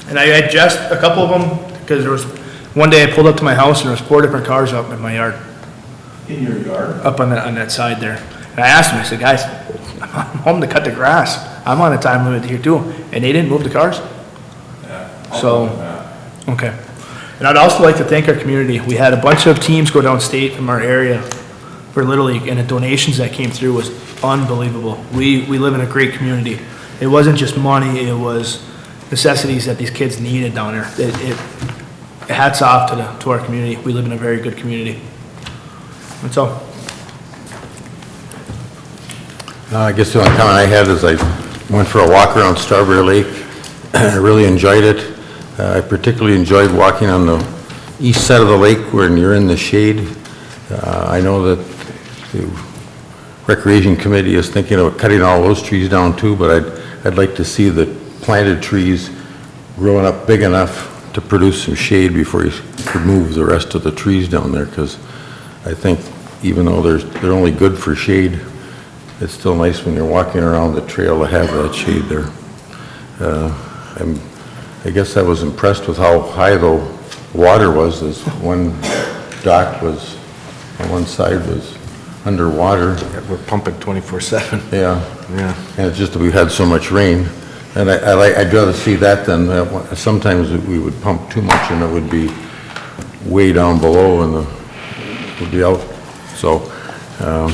And I just, a couple of them, because there was, one day I pulled up to my house and there was 4 different cars up in my yard. In your yard? Up on that side there. And I asked them, I said, guys, I'm home to cut the grass. I'm on a time limit here too. And they didn't move the cars. Yeah. So, okay. And I'd also like to thank our community. We had a bunch of teams go downstate from our area for Little League, and the donations that came through was unbelievable. We live in a great community. It wasn't just money, it was necessities that these kids needed down there. Hats off to our community. We live in a very good community. That's all. I guess the only comment I had is I went for a walk around Strawberry Lake. I really enjoyed it. I particularly enjoyed walking on the east side of the lake when you're in the shade. I know that the Recreation Committee is thinking of cutting all those trees down too, but I'd like to see the planted trees growing up big enough to produce some shade before you could move the rest of the trees down there, because I think even though they're only good for shade, it's still nice when you're walking around the trail to have that shade there. I guess I was impressed with how high the water was, as one dock was, on one side was underwater. Yeah, we're pumping 24/7. Yeah. Yeah. And it's just that we had so much rain. And I'd rather see that than, sometimes we would pump too much and it would be way down below and it would be out. So, I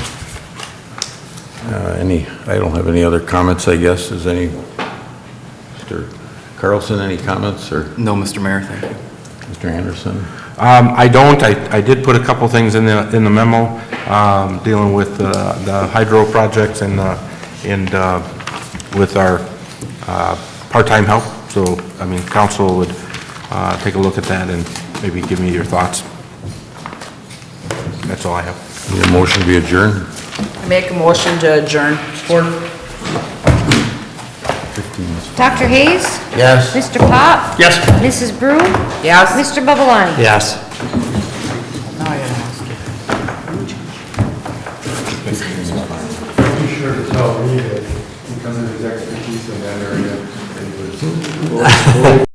don't have any other comments, I guess. Is Mr. Carlson, any comments, or No, Mr. Mayor, thank you. Mr. Anderson? I don't. I did put a couple things in the memo, dealing with the hydro projects and with our part-time help. So, council would take a look at that and maybe give me your thoughts. That's all I have. Need a motion to be adjourned? I make a motion to adjourn. Dr. Hayes? Yes. Mr. Pop? Yes. Mrs. Brew? Yes. Mr. Babalani? Yes. Now I gotta ask you. Be sure to tell me that because of his expertise in that area, it was